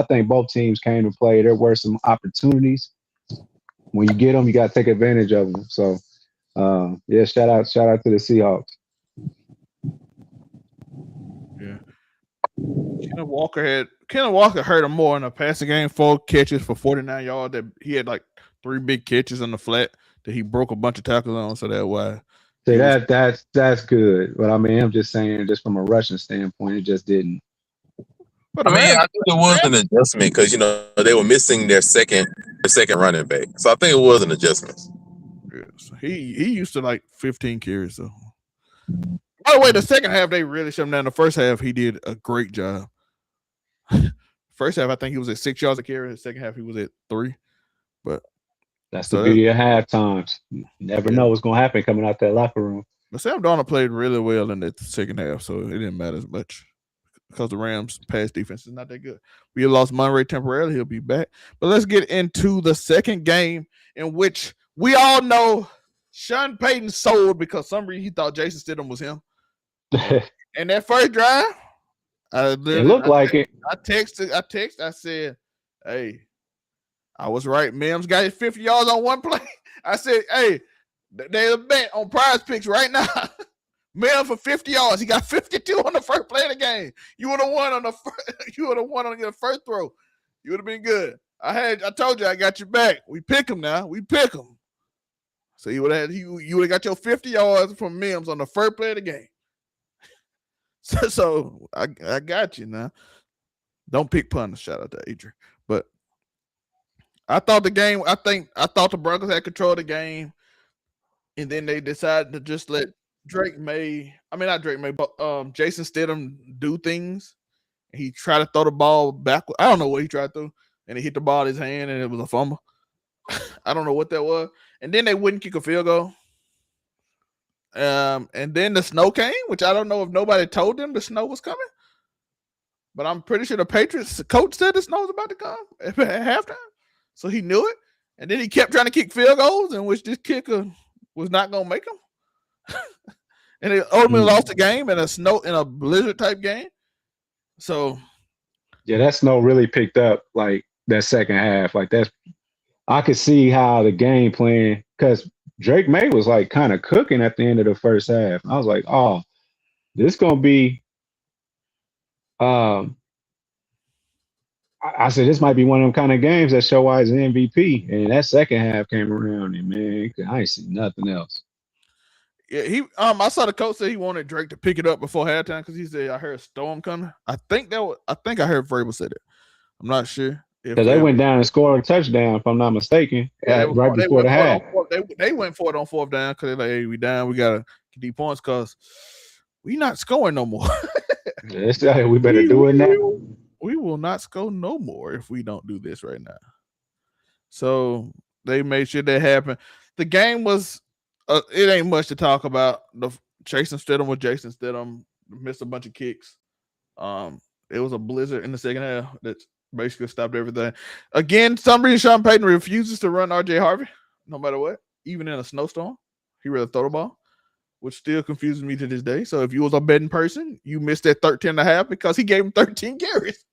think both teams came to play. There were some opportunities. When you get them, you got to take advantage of them. So yeah, shout out to the Seahawks. Yeah. Kenneth Walker hurt him more in the passing game. 4 catches for 49 yards. That he had like 3 big catches in the flat that he broke a bunch of tackles on. So that's why. See, that's good. But I mean, I'm just saying, just from a rushing standpoint, it just didn't. But I think it was an adjustment because they were missing their second running back. So I think it was an adjustment. Yeah, so he used to like 15 carries. So by the way, the second half they really shut him down. The first half he did a great job. First half I think he was at 6 yards a carry. The second half he was at 3. But that's the beauty of half times. You never know what's gonna happen coming out that locker room. But Sam Darnold played really well in that second half, so it didn't matter as much because the Rams' pass defense is not that good. We lost Monterey temporarily; he'll be back. But let's get into the second game in which we all know Sean Payton sold because some reason he thought Jason Stidham was him. And that first drive, it looked like it. I texted. I said, "Hey, I was right. Mims got his 50 yards on one play." I said, "Hey, there's a bet on Prize Picks right now. Mims for 50 yards. He got 52 on the first play of the game. You would have won on the first. You would have won on your first throw. You would have been good. I told you I got your back. We pick him now. We pick him. So you would have got your 50 yards from Mims on the first play of the game. So I got you now. Don't pick punters. Shout out to Adrian. But I thought the game. I thought the Broncos had control of the game, and then they decided to just let Drake Maye. I mean, not Drake Maye, but Jason Stidham do things. He tried to throw the ball backward. I don't know what he tried to, and he hit the ball in his hand, and it was a fumble. I don't know what that was. And then they wouldn't kick a field goal. And then the snow came, which I don't know if nobody told them the snow was coming. But I'm pretty sure the Patriots coach said the snow was about to come at halftime. So he knew it. And then he kept trying to kick field goals, in which this kicker was not going to make them. And they ultimately lost the game in a blizzard type game. So yeah, that snow really picked up like that second half. Like I could see how the game plan, because Drake Maye was like kind of cooking at the end of the first half. I was like, oh, this gonna be I said this might be one of them kind of games that show why he's an MVP. And that second half came around and man, I ain't see nothing else. Yeah, I saw the coach say he wanted Drake to pick it up before halftime because he said I heard a storm coming. I think I heard Vrabel said it. I'm not sure. Because they went down and scored a touchdown, if I'm not mistaken, right before the half. They went for it on fourth down because they're like, hey, we down. We got to get these points because we not scoring no more. We better do it now. We will not score no more if we don't do this right now. So they made sure that happened. The game was, it ain't much to talk about. The Jason Stidham missed a bunch of kicks. It was a blizzard in the second half that basically stopped everything. Again, some reason Sean Payton refuses to run RJ Harvey, no matter what, even in a snowstorm. He rather throw the ball, which still confuses me to this day. So if you was a betting person, you missed that 13.5 because he gave him 13 carries.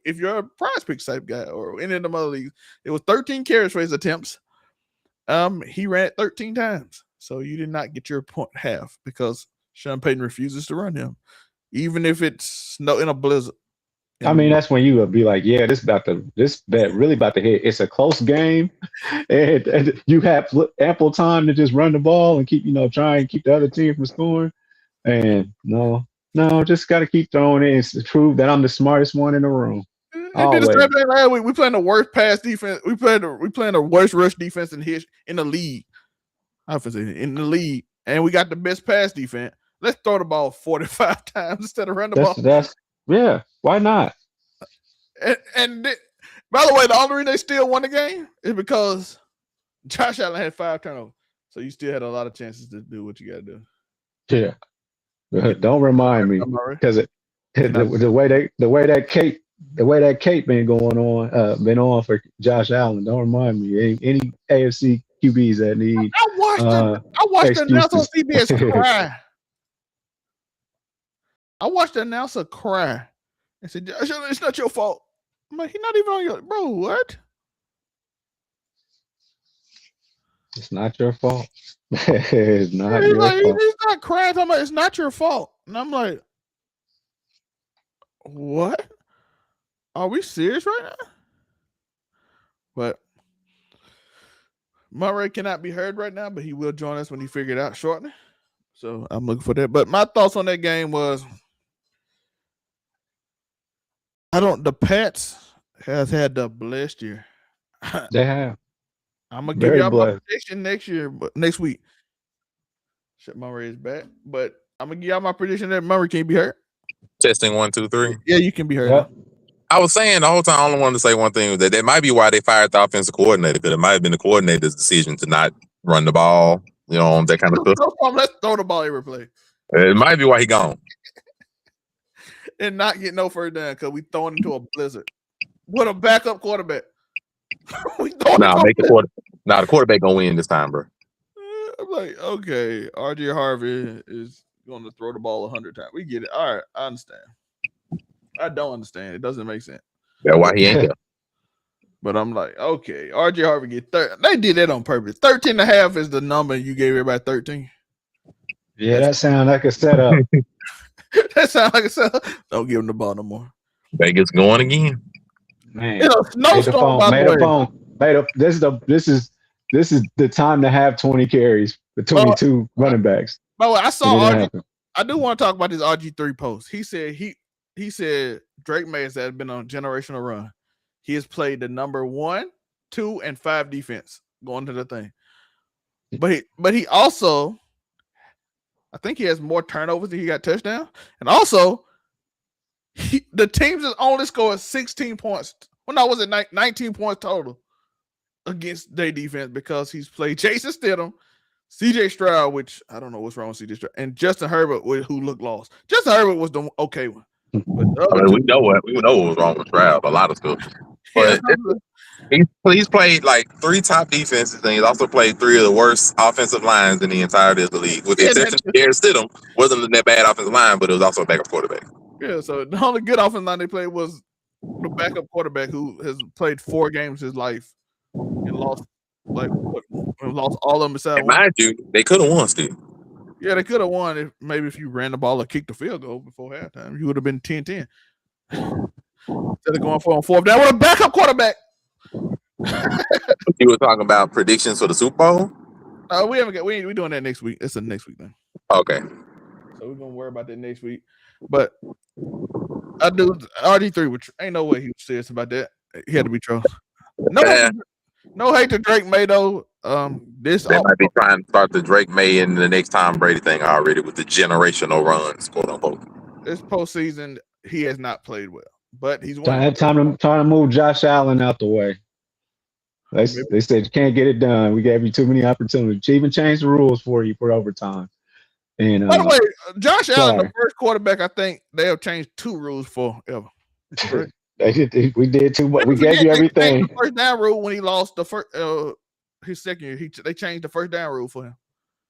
If you're a prize pick type guy or any of them other leagues, it was 13 carries for his attempts. He ran it 13 times. So you did not get your point half because Sean Payton refuses to run him, even if it's snow in a blizzard. I mean, that's when you would be like, yeah, this bet really about to hit. It's a close game, and you have ample time to just run the ball and keep, try and keep the other team from scoring. And no, just got to keep throwing it to prove that I'm the smartest one in the room. Did the same thing last week. We playing the worst pass defense. We playing the worst rush defense in the league. In the league, and we got the best pass defense. Let's throw the ball 45 times instead of run the ball. Yeah, why not? And by the way, the only reason they still won the game is because Josh Allen had 5 turnovers. So you still had a lot of chances to do what you got to do. Yeah, don't remind me because the way that cape been going on, been on for Josh Allen. Don't remind me any AFC QBs that need. I watched the announcer on CBS cry. I watched the announcer cry and said, "It's not your fault." I'm like, "He's not even on your bro. What? It's not your fault. It's not your fault." He's not crying. I'm like, "It's not your fault," and I'm like, "What? Are we serious right now?" But Murray cannot be heard right now, but he will join us when he figure it out shortly. So I'm looking for that. But my thoughts on that game was, the Pats has had the blessed year. They have. I'm gonna give y'all my prediction next week. Shit, Murray is back, but I'm gonna give y'all my prediction that Murray can't be hurt. Testing 1, 2, 3. Yeah, you can be hurt. Yep. I was saying the whole time, I only wanted to say one thing, that might be why they fired the offensive coordinator, because it might have been the coordinator's decision to not run the ball, that kind of stuff. Let's throw the ball every play. It might be why he gone. And not get no first down because we throwing into a blizzard with a backup quarterback. The quarterback gonna win this time, bro. I'm like, okay, RJ Harvey is going to throw the ball 100 times. We get it. All right, I understand. I don't understand. It doesn't make sense. That's why he ain't there. But I'm like, okay, RJ Harvey get 30. They did that on purpose. 13.5 is the number you gave everybody 13. Yeah, that sounds like a setup. That sounds like a setup. Don't give him the ball no more. Vegas going again. Man, it's a snowstorm. This is the time to have 20 carries between two running backs. By the way, I saw RG. I do want to talk about this RG3 post. He said Drake Maye has been on a generational run. He has played the number 1, 2, and 5 defense going to the thing. But he also, I think he has more turnovers than he got touchdowns. And also, the teams has only scored 16 points. Well, no, was it 19 points total against their defense because he's played Jason Stidham, CJ Stroud, which I don't know what's wrong with CJ Stroud, and Justin Herbert, who looked lost. Justin Herbert was the okay one. We know what was wrong with Stroud. A lot of stuff. But he's played like 3 top defenses, and he's also played 3 of the worst offensive lines in the entirety of the league. With the exception of Garrett Stidham, wasn't that bad offensive line, but it was also a backup quarterback. Yeah, so the only good offensive line they played was the backup quarterback who has played 4 games his life and lost all of them beside. Mind you, they could have won still. Yeah, they could have won if you ran the ball or kicked the field goal before halftime. You would have been 10-10. Instead of going for on 4th down with a backup quarterback. You were talking about predictions for the Super Bowl? We doing that next week. It's a next week thing. Okay. So we're gonna worry about that next week. But I do RG3, which ain't no way he was serious about that. He had to be trolls. No hate to Drake Maye though. They might be trying to start the Drake Maye and the next Tom Brady thing already with the generational runs, quote unquote. This postseason, he has not played well, but he's time to move Josh Allen out the way. They said you can't get it done. We gave you too many opportunities. She even changed the rules for you for overtime. And by the way, Josh Allen, the first quarterback, I think they have changed 2 rules for ever. Right? We did too much. We gave you everything. The first down rule when he lost the first his second year, they changed the first down rule for him.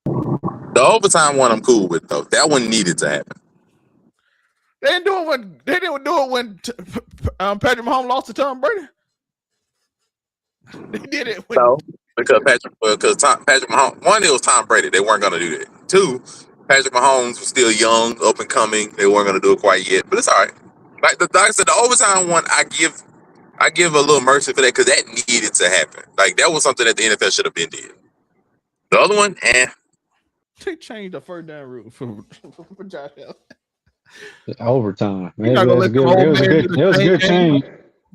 The overtime one I'm cool with though. That one needed to happen. They didn't do it when Patrick Mahomes lost to Tom Brady. They did it because Patrick Mahomes. One, it was Tom Brady. They weren't going to do that. 2, Patrick Mahomes was still young, up and coming. They weren't going to do it quite yet, but it's all right. Like I said, the overtime one, I give a little mercy for that because that needed to happen. Like that was something that the NFL should have been did. The other one, They changed the first down rule for Josh Allen. Overtime. Man, it was a good change.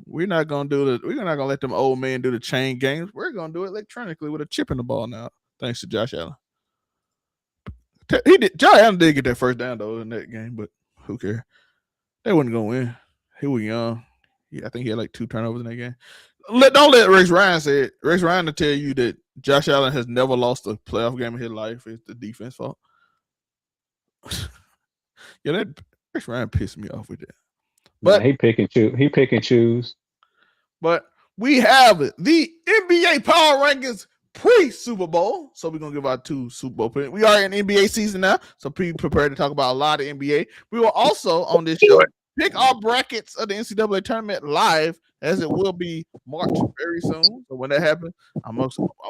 We're not gonna let them old men do the chain games. We're gonna do it electronically with a chip in the ball now, thanks to Josh Allen. Josh Allen did get that first down though in that game, but who cares? They wasn't gonna win. He was young. I think he had like 2 turnovers in that game. Don't let Rex Ryan say it. Rex Ryan will tell you that Josh Allen has never lost a playoff game in his life. It's the defense fault. Yeah, that Rex Ryan pissed me off with that. But he pick and choose. But we have the NBA Power Rankings pre-Super Bowl. So we're going to give out 2 Super Bowl picks. We are in NBA season now, so be prepared to talk about a lot of NBA. We will also, on this show, pick our brackets of the NCAA tournament live, as it will be March very soon. So when that happens,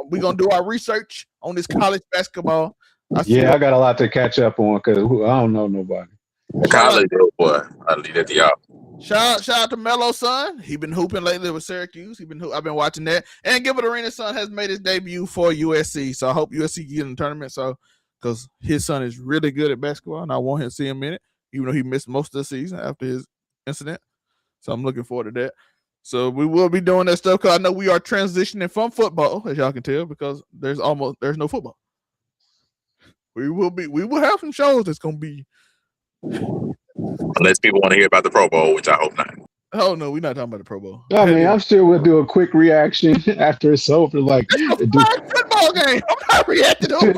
we're going to do our research on this college basketball. I got a lot to catch up on because I don't know nobody. College, boy. I'll leave that to y'all. Shout out to Melo's son. He been hooping lately with Syracuse. I've been watching that. And Gilbert Arenas' son has made his debut for USC. So I hope USC get in the tournament. So because his son is really good at basketball, and I want him to see him in it, even though he missed most of the season after his incident. So I'm looking forward to that. So we will be doing that stuff because I know we are transitioning from football, as y'all can tell, because there's no football. We will have some shows that's gonna be. Unless people want to hear about the Pro Bowl, which I hope not. Oh no, we're not talking about the Pro Bowl. I mean, I'm sure we'll do a quick reaction after it's over. Like it's a flag football game. I'm not reacting to it.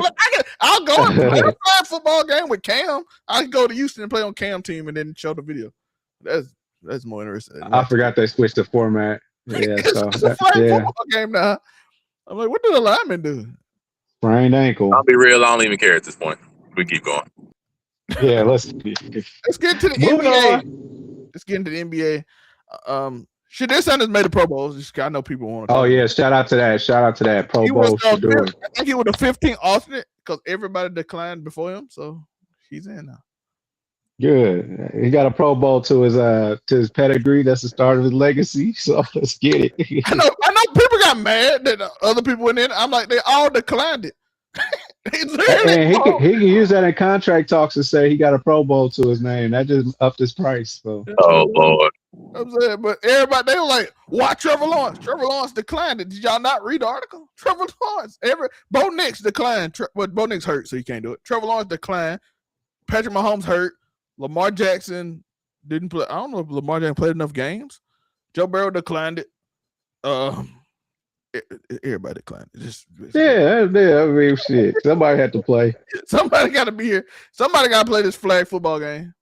I'll go and play a flag football game with Cam. I can go to Houston and play on Cam team and then show the video. That's more interesting. I forgot they switched the format. Yeah, it's a flag football game now. I'm like, what do the linemen do? Sprained ankle. I'll be real. I don't even care at this point. We keep going. Yeah, let's get into the NBA. Let's get into the NBA. Shedeur Sanders made the Pro Bowl. I know people want to. Oh yeah, shout out to that Pro Bowl. I think he was the 15th alternate because everybody declined before him, so he's in now. Good. He got a Pro Bowl to his pedigree. That's the start of his legacy. So let's get it. I know people got mad that other people went in. I'm like, they all declined it. And he can use that in contract talks to say he got a Pro Bowl to his name. That just upped his price. So. Oh Lord. I'm saying, but everybody they were like, "Why Trevor Lawrence? Trevor Lawrence declined it." Did y'all not read the article? Trevor Lawrence, Bo Nix declined. Bo Nix hurt, so he can't do it. Trevor Lawrence declined. Patrick Mahomes hurt. Lamar Jackson didn't play. I don't know if Lamar Jackson played enough games. Joe Burrow declined it. Everybody declined it. I mean, shit. Somebody had to play. Somebody got to be here. Somebody got to play this flag football game.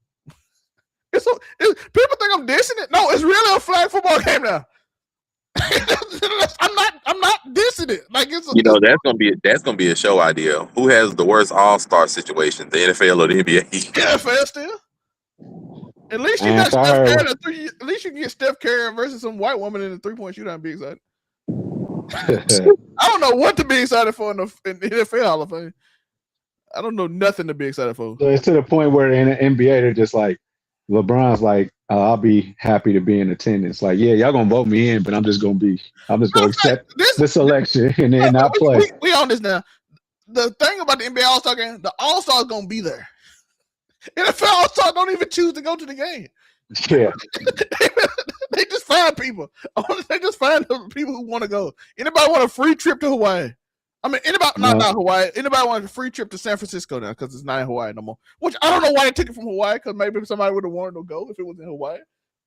People think I'm dissing it. No, it's really a flag football game now. I'm not dissing it. Like that's gonna be a show idea. Who has the worst all-star situation, the NFL or the NBA? NFL still. At least you got Steph Curry. At least you can get Steph Curry versus some white woman in the 3-point shootout and be excited. I don't know what to be excited for in the NFL Hall of Fame. I don't know nothing to be excited for. So it's to the point where in the NBA they're just like, LeBron's like, I'll be happy to be in attendance. Like, yeah, y'all gonna vote me in, but I'm just gonna accept the selection and then not play. We on this now. the thing about the NBA All-Star game, the All-Star is gonna be there. NFL All-Star don't even choose to go to the game. Yeah. They just find people. They just find the people who want to go. Anybody want a free trip to Hawaii? I mean, anybody not Hawaii. Anybody want a free trip to San Francisco now because it's not in Hawaii no more. Which I don't know why they took it from Hawaii because maybe somebody would have wanted to go if it was in Hawaii.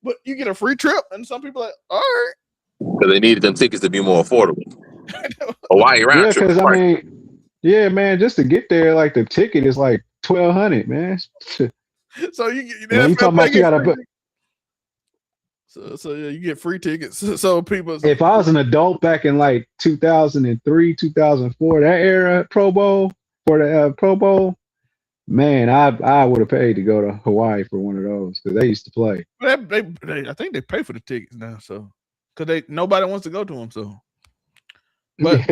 But you get a free trip, and some people are like, all right. Because they needed them tickets to be more affordable. Hawaii round trip. Yeah, because I mean, yeah, man, just to get there, like the ticket is like $1,200, man. So you talking about you gotta. So yeah, you get free tickets. So people. If I was an adult back in like 2003, 2004, that era Pro Bowl for the Pro Bowl, man, I would have paid to go to Hawaii for one of those because they used to play. I think they pay for the tickets now, so because nobody wants to go to them. So, but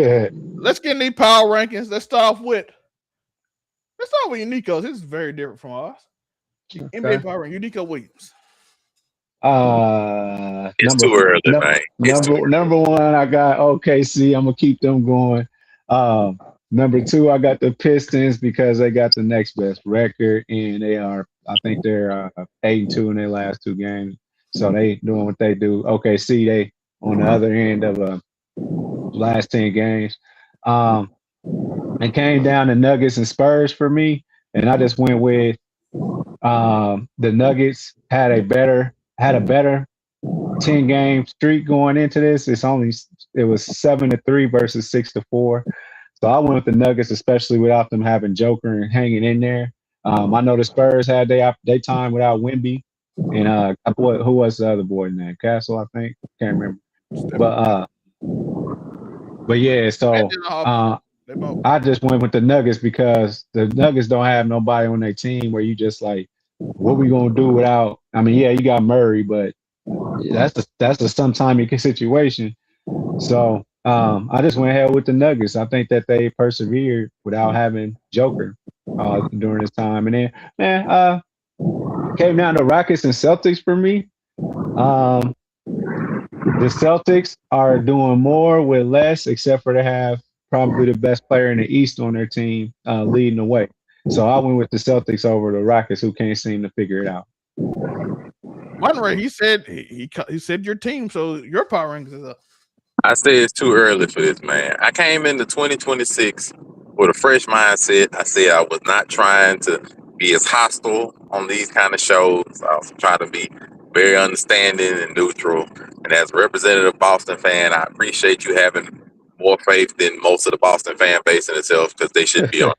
let's get in these power rankings. Let's start with Unico's. This is very different from us. Okay. NBA power ranking. Unico Williams. It's too early, man. Number one, I got OKC. I'm gonna keep them going. Number two, I got the Pistons because they got the next best record, and I think they're 8-2 in their last 2 games. So they doing what they do. OKC, they on the other end of last 10 games. It came down to Nuggets and Spurs for me, and I just went with the Nuggets had a better 10-game streak going into this. It was 7-3 versus 6-4. So I went with the Nuggets, especially without them having Joker and hanging in there. I know the Spurs had their time without Wemby, and who was the other boy in there? Castle, I think. Can't remember. But yeah. So I just went with the Nuggets because the Nuggets don't have nobody on their team where you just like, what we gonna do without? I mean, yeah, you got Murray, but that's a sometime situation. So I just went ahead with the Nuggets. I think that they persevered without having Joker during this time. And then, man, came down to Rockets and Celtics for me. The Celtics are doing more with less, except for to have probably the best player in the East on their team leading the way. So I went with the Celtics over the Rockets, who can't seem to figure it out. Monterey, he said he said your team, so your power rankings is up. I said it's too early for this, man. I came into 2026 with a fresh mindset. I said I was not trying to be as hostile on these kind of shows. I was trying to be very understanding and neutral. And as a representative Boston fan, I appreciate you having more faith than most of the Boston fan base in itself because they shouldn't be on.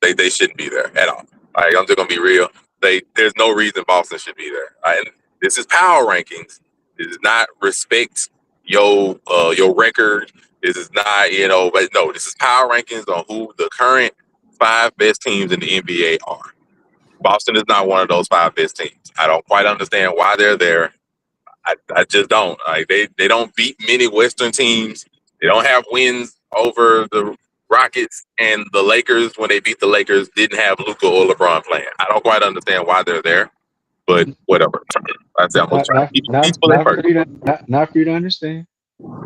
They shouldn't be there at all. Like, I'm just gonna be real. There's no reason Boston should be there. And this is power rankings. This is not respect your record. This is not, but no, this is power rankings on who the current 5 best teams in the NBA are. Boston is not one of those 5 best teams. I don't quite understand why they're there. I just don't. Like they don't beat many Western teams. They don't have wins over the Rockets and the Lakers. When they beat the Lakers, didn't have Luka or LeBron playing. I don't quite understand why they're there, but whatever. I say I'm gonna try to keep not for you to understand.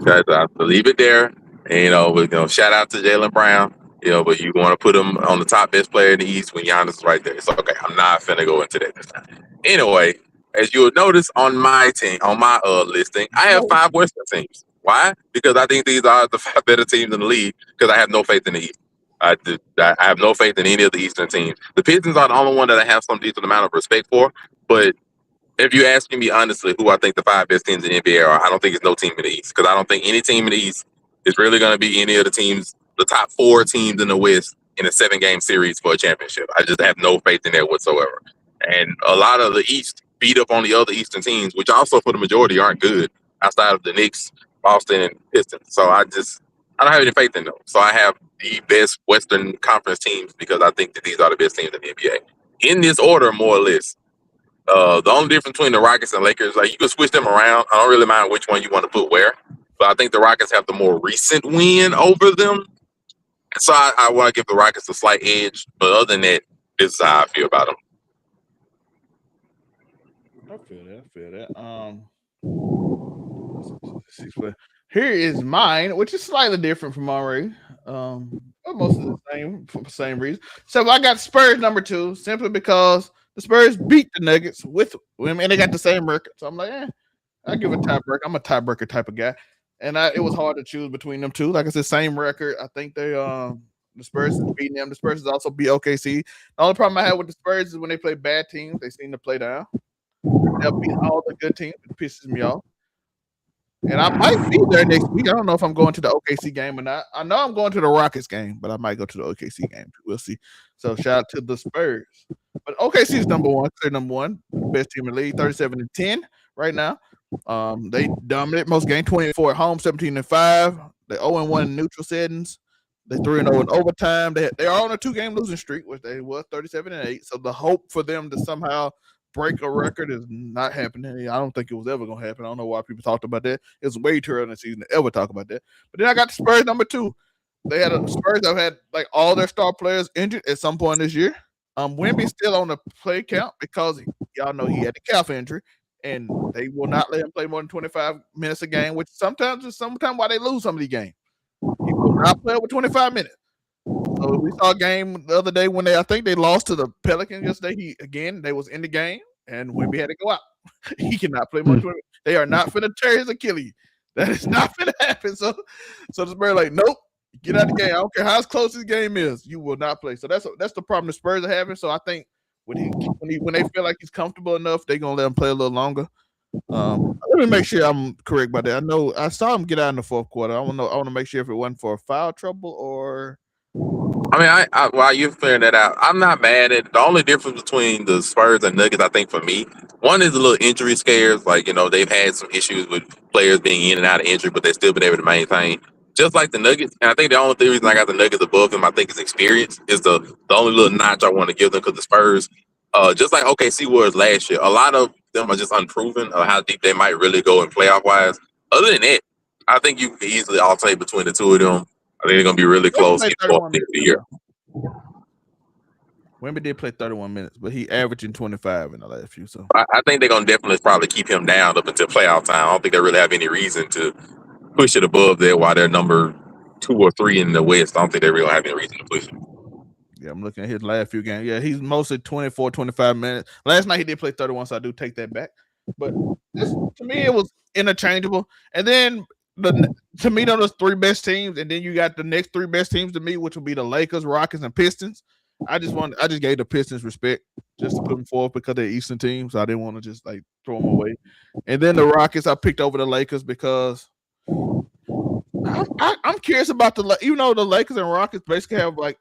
I leave it there. And, shout out to Jaylen Brown. But you want to put him on the top best player in the East when Giannis is right there. It's okay. I'm not finna go into that this time. Anyway, as you'll notice on my team, on my listing, I have 5 Western teams. Why? Because I think these are the 5 better teams in the league. Because I have no faith in the East. I have no faith in any of the Eastern teams. The Pistons are the only one that I have some decent amount of respect for. But if you're asking me honestly who I think the 5 best teams in the NBA are, I don't think it's no team in the East. Because I don't think any team in the East is really going to be any of the teams, the top 4 teams in the West in a 7-game series for a championship. I just have no faith in that whatsoever. And a lot of the East beat up on the other Eastern teams, which also for the majority aren't good outside of the Knicks, Boston, and Pistons. So I don't have any faith in them. So I have the best Western Conference teams because I think that these are the best teams in the NBA. In this order, more or less. The only difference between the Rockets and Lakers, like you can switch them around. I don't really mind which one you want to put where, but I think the Rockets have the more recent win over them. So I want to give the Rockets a slight edge. But other than that, this is how I feel about them. I feel that. Here is mine, which is slightly different from Murray. but most of the same for the same reason. So I got Spurs number 2 simply because the Spurs beat the Nuggets with them, and they got the same record. So I'm like, I give a tiebreaker. I'm a tiebreaker type of guy, and it was hard to choose between them two. Like I said, same record. I think the Spurs is beating them. The Spurs is also beat OKC. The only problem I have with the Spurs is when they play bad teams, they seem to play down. They'll beat all the good teams. It pisses me off. And I might be there next week. I don't know if I'm going to the OKC game or not. I know I'm going to the Rockets game, but I might go to the OKC game. We'll see. So shout out to the Spurs. But OKC is number one. They're number one, best team in the league, 37-10 right now. They dominate most games, 24 at home, 17-5. They're 0-1 in neutral settings. They're 3-0 in overtime. They are on a 2-game losing streak, which they was 37-8. So the hope for them to somehow break a record is not happening. I don't think it was ever going to happen. I don't know why people talked about that. It's way too early in the season to ever talk about that. But then I got the Spurs number 2. They had Spurs that had like all their star players injured at some point this year. Wemby's still on the play count because y'all know he had a calf injury, and they will not let him play more than 25 minutes a game, which sometimes why they lose some of these games. He will not play over 25 minutes. So we saw a game the other day when I think they lost to the Pelicans yesterday. They was in the game, and Wemby had to go out. He cannot play more than 20. They are not finna tear his Achilles. That is not finna happen. So the Spurs like, nope, get out of the game. I don't care how close this game is, you will not play. So that's the problem the Spurs are having. So I think when they feel like he's comfortable enough, they're gonna let him play a little longer. Let me make sure I'm correct about that. I know I saw him get out in the fourth quarter. I want to make sure if it wasn't for foul trouble or. I mean, I while you're figuring that out, I'm not mad at it. The only difference between the Spurs and Nuggets, I think, for me, one is a little injury scares. Like, they've had some issues with players being in and out of injury, but they've still been able to maintain. Just like the Nuggets. And I think the only reason I got the Nuggets above them, I think, is experience. Is the only little notch I want to give them, because the Spurs, just like OKC was last year, a lot of them are just unproven of how deep they might really go in playoff-wise. Other than that, I think you can easily alternate between the two of them. I think they're going to be really close in the year. Wemby did play 31 minutes, but he averaging 25 in the last few. So I think they're going to definitely probably keep him down up until playoff time. I don't think they really have any reason to push it above there while they're number 2 or 3 in the West. I don't think they really have any reason to push it. Yeah, I'm looking at his last few games. Yeah, he's mostly 24, 25 minutes. Last night he did play 31, so I do take that back. But to me, it was interchangeable. And then to me, those 3 best teams, and then you got the next 3 best teams to me, which will be the Lakers, Rockets, and Pistons. I just gave the Pistons respect just to put them forth because they're Eastern teams. So I didn't want to just like throw them away. And then the Rockets, I picked over the Lakers because I'm curious about even though the Lakers and Rockets basically have they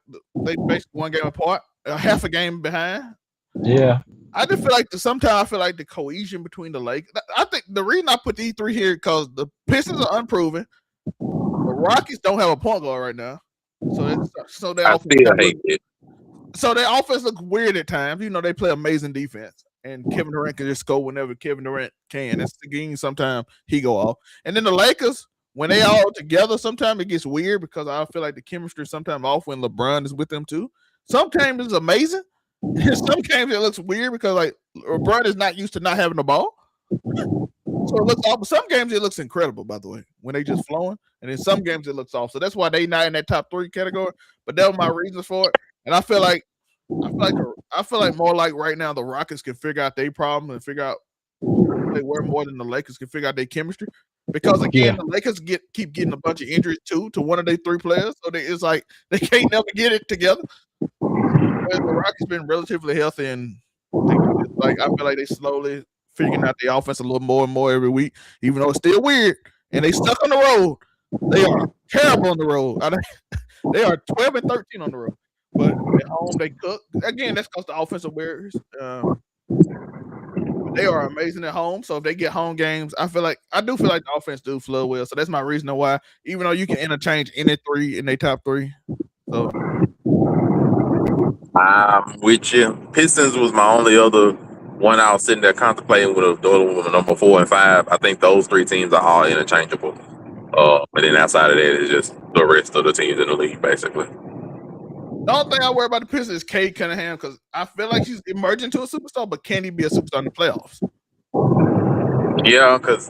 basically 1 game apart, half a game behind. Yeah. I just feel like sometimes I feel like the cohesion between the Lakers. I think the reason I put these 3 here because the Pistons are unproven. The Rockets don't have a point guard right now, so their offense looks weird at times. They play amazing defense, and Kevin Durant can just score whenever Kevin Durant can. That's the game. Sometimes he go off, and then the Lakers, when they all together, sometimes it gets weird because I feel like the chemistry sometimes off when LeBron is with them too. Some games it's amazing. In some games it looks weird because like LeBron is not used to not having the ball. So it looks off. But some games it looks incredible, by the way, when they just flowing. And in some games it looks off. So that's why they not in that top 3 category. But that was my reasons for it. And I feel like more like right now the Rockets can figure out their problem and figure out they were more than the Lakers can figure out their chemistry. Because again, the Lakers keep getting a bunch of injuries too to one of their 3 players. So it's like they can't never get it together. The Rockets been relatively healthy, and I feel like they slowly figuring out the offense a little more and more every week, even though it's still weird. And they stuck on the road. They are terrible on the road. They are 12-13 on the road. But at home they cook. Again, that's because the offensive warriors. They are amazing at home. So if they get home games, I do feel like the offense do flow well. So that's my reason why, even though you can interchange any 3 in their top 3. So I'm with you. Pistons was my only other one I was sitting there contemplating with number 4 and 5. I think those 3 teams are all interchangeable. But then outside of that, it's just the rest of the teams in the league, basically. The only thing I worry about the Pistons is Cade Cunningham because I feel like he's emerging to a superstar, but can he be a superstar in the playoffs? Yeah, because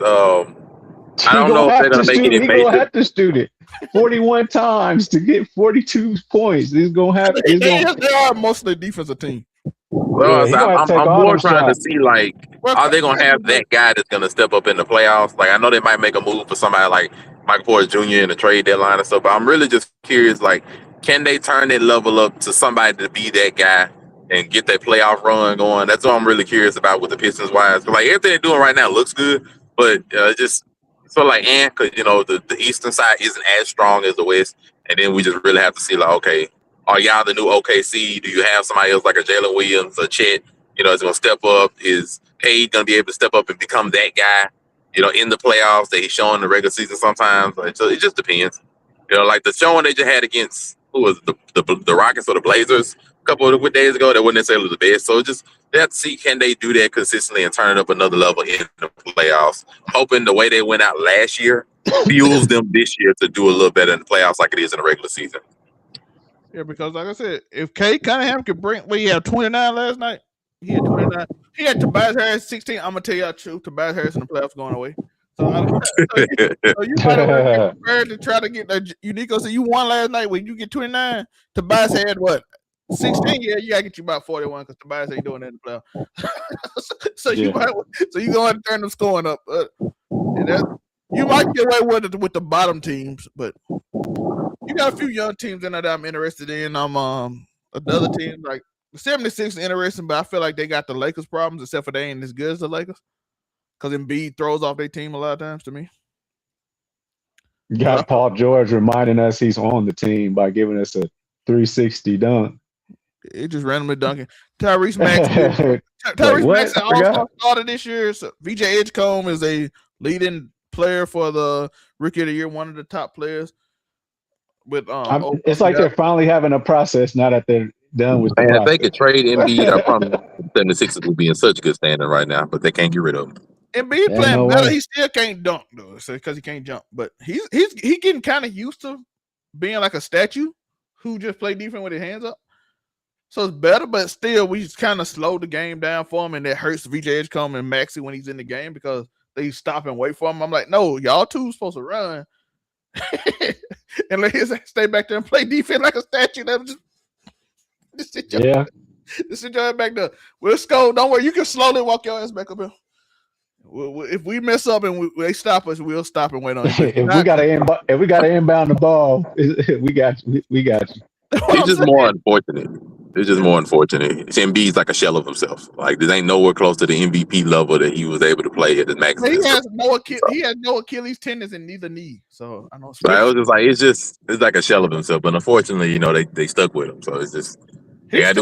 I don't know if they're going to make any He's major. gonna have to shoot it 41 times to get 42 points. He's gonna have. They are mostly a defensive team. Well, Yeah, I'm more trying shots. to see, like, are they going to have that guy that's going to step up in the playoffs? Like, I know they might make a move for somebody like Michael Porter Jr. in the trade deadline and stuff, but I'm really just curious, like, can they turn that level up to somebody to be that guy and get that playoff run going? That's what I'm really curious about with the Pistons wise. Like, everything they're doing right now looks good, but just sort of like, because, you know, the Eastern side isn't as strong as the West, and then we just really have to see, like, okay, are y'all the new OKC? Do you have somebody else like a Jalen Williams, a Chet, you know, is going to step up? Is Cade going to be able to step up and become that guy, you know, in the playoffs that he's showing in the regular season sometimes? Like, so it just depends. You know, like the showing they just had against, who was it, the Rockets or the Blazers a couple of days ago, that wasn't necessarily the best. So just they have to see, can they do that consistently and turn it up another level in the playoffs? I'm hoping the way they went out last year fuels them this year to do a little better in the playoffs like it is in the regular season. Yeah, because like I said, if Kate Cunningham could bring, he had 29 last night. He had 29. He had Tobias Harris 16. I'm gonna tell you the truth. Tobias Harris in the playoffs going away. So you might have prepared to try to get that. Unico said you won last night. When you get 29, Tobias had what? 16. Yeah, you gotta get you about 41 because Tobias ain't doing that in the playoffs. So you gonna have to turn the scoring up. You might get away with the bottom teams, but you got a few young teams in there that I'm interested in. Another team like the 76 is interesting, but I feel like they got the Lakers problems, except for they ain't as good as the Lakers. Because Embiid throws off their team a lot of times to me. You got Paul George reminding us he's on the team by giving us a 360 dunk. It just randomly dunking. Tyrese Maxey. Tyrese Maxey also started this year. So VJ Edgecombe is a leading player for the Rookie of the Year, one of the top players. With it's like they're finally having a process now that they're done with the process. If they could trade Embiid, I promise the 76ers will be in such good standing right now, but they can't get rid of him. Embiid playing better. He still can't dunk though, because he can't jump. But he getting kind of used to being like a statue who just play defense with his hands up. So it's better, but still we just kind of slowed the game down for him, and that hurts VJ Edgecombe and Maxey when he's in the game because they stop and wait for him. I'm like, no, y'all two supposed to run. And let his stay back there and play defense like a statue. That just sit your ass back there. We'll score. Don't worry, you can slowly walk your ass back up here. If we mess up and they stop us, we'll stop and wait on you. if we gotta inbound the ball, we got you. It's just more unfortunate. It's just more unfortunate. Embiid's like a shell of himself. Like, this ain't nowhere close to the MVP level that he was able to play at his maximum. He has no Achilles tendons in neither knee. So I know. So I was just like, it's like a shell of himself. But unfortunately, you know, they stuck with him. So it's just right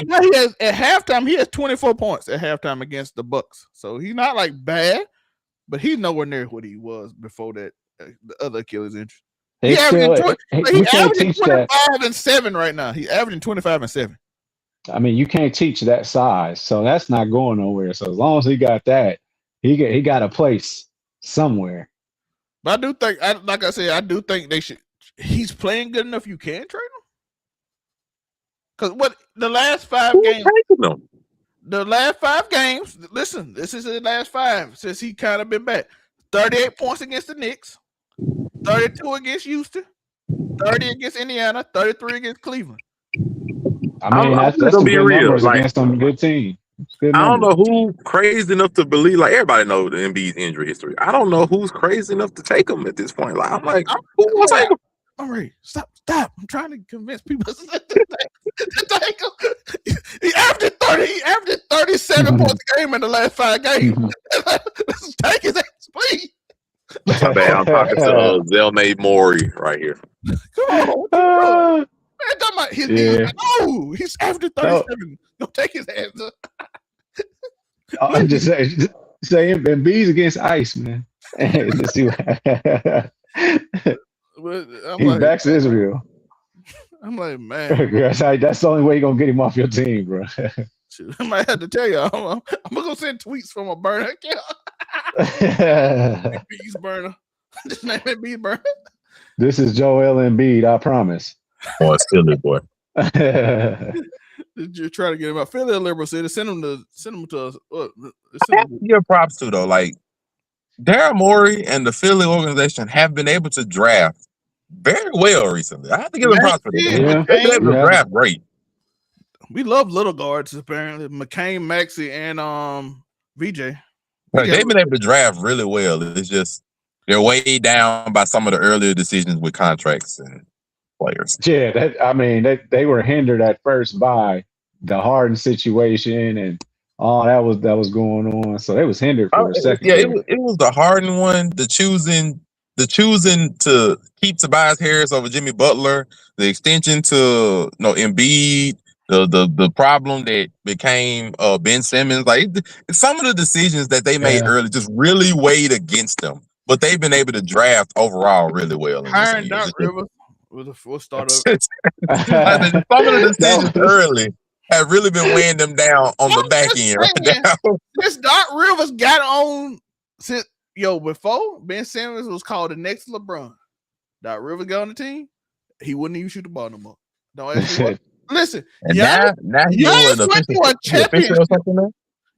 now he has at halftime. He has 24 points at halftime against the Bucks. So he's not like bad, but he's nowhere near what he was before that the other Achilles injury. He's averaging 25 and 7 right now. He's averaging 25 and 7. I mean, you can't teach that size, so that's not going nowhere. So as long as he got that, he got a place somewhere. But I do think, like I said, I do think they should. He's playing good enough. You can trade him. Because what the last 5 games? The last 5 games. Listen, this is the last 5 since he kind of been back. 38 points against the Knicks. 32 against Houston, 30 against Indiana, 33 against Cleveland. I mean, that's some good numbers against some good team. I don't know who crazy enough to believe. Like, everybody knows the Embiid's injury history. I don't know who's crazy enough to take him at this point. Like, I'm like, who will take him? All right, stop. I'm trying to convince people to take him. He averaged 30. He averaged 37 points a game in the last 5 games. Let's take his ass, please. My bad. I'm talking to Zelmay Maury right here. Come on. He's after 37. Don't take his hands up. I'm just saying, Embiid's against ice, man. Let's see what he's back to Israel. I'm like, man. That's the only way you're going to get him off your team, bro. I might have to tell you, I'm going to send tweets from a burner account. Bees burner. Just name it Bees burner. This is Joel Embiid, I promise. Oh, it's Philly boy. You're trying to get him out. Philly liberal city. Send him to us. Give props to though. Like, Daryl Morey and the Philly organization have been able to draft very well recently. I have to give them props for that. Yeah. They've been able to draft great. We love little guards apparently. McCain, Maxey, and VJ. They've been able to draft really well. It's just they're weighed down by some of the earlier decisions with contracts and players. Yeah, they were hindered at first by the Harden situation and all that was going on. So they was hindered for a second. Yeah, it was the Harden one, the choosing to keep Tobias Harris over Jimmy Butler, the extension to Embiid, the problem that became Ben Simmons. Like some of the decisions that they made early just really weighed against them. But they've been able to draft overall really well. Hiring Doc Rivers was a full startup. Some of the decisions early have really been weighing them down on the back end right now. This Doc Rivers got on since before Ben Simmons was called the next LeBron. Doc Rivers got on the team, he wouldn't even shoot the ball no more. Don't ask me what. Listen, now Giannis went to a championship.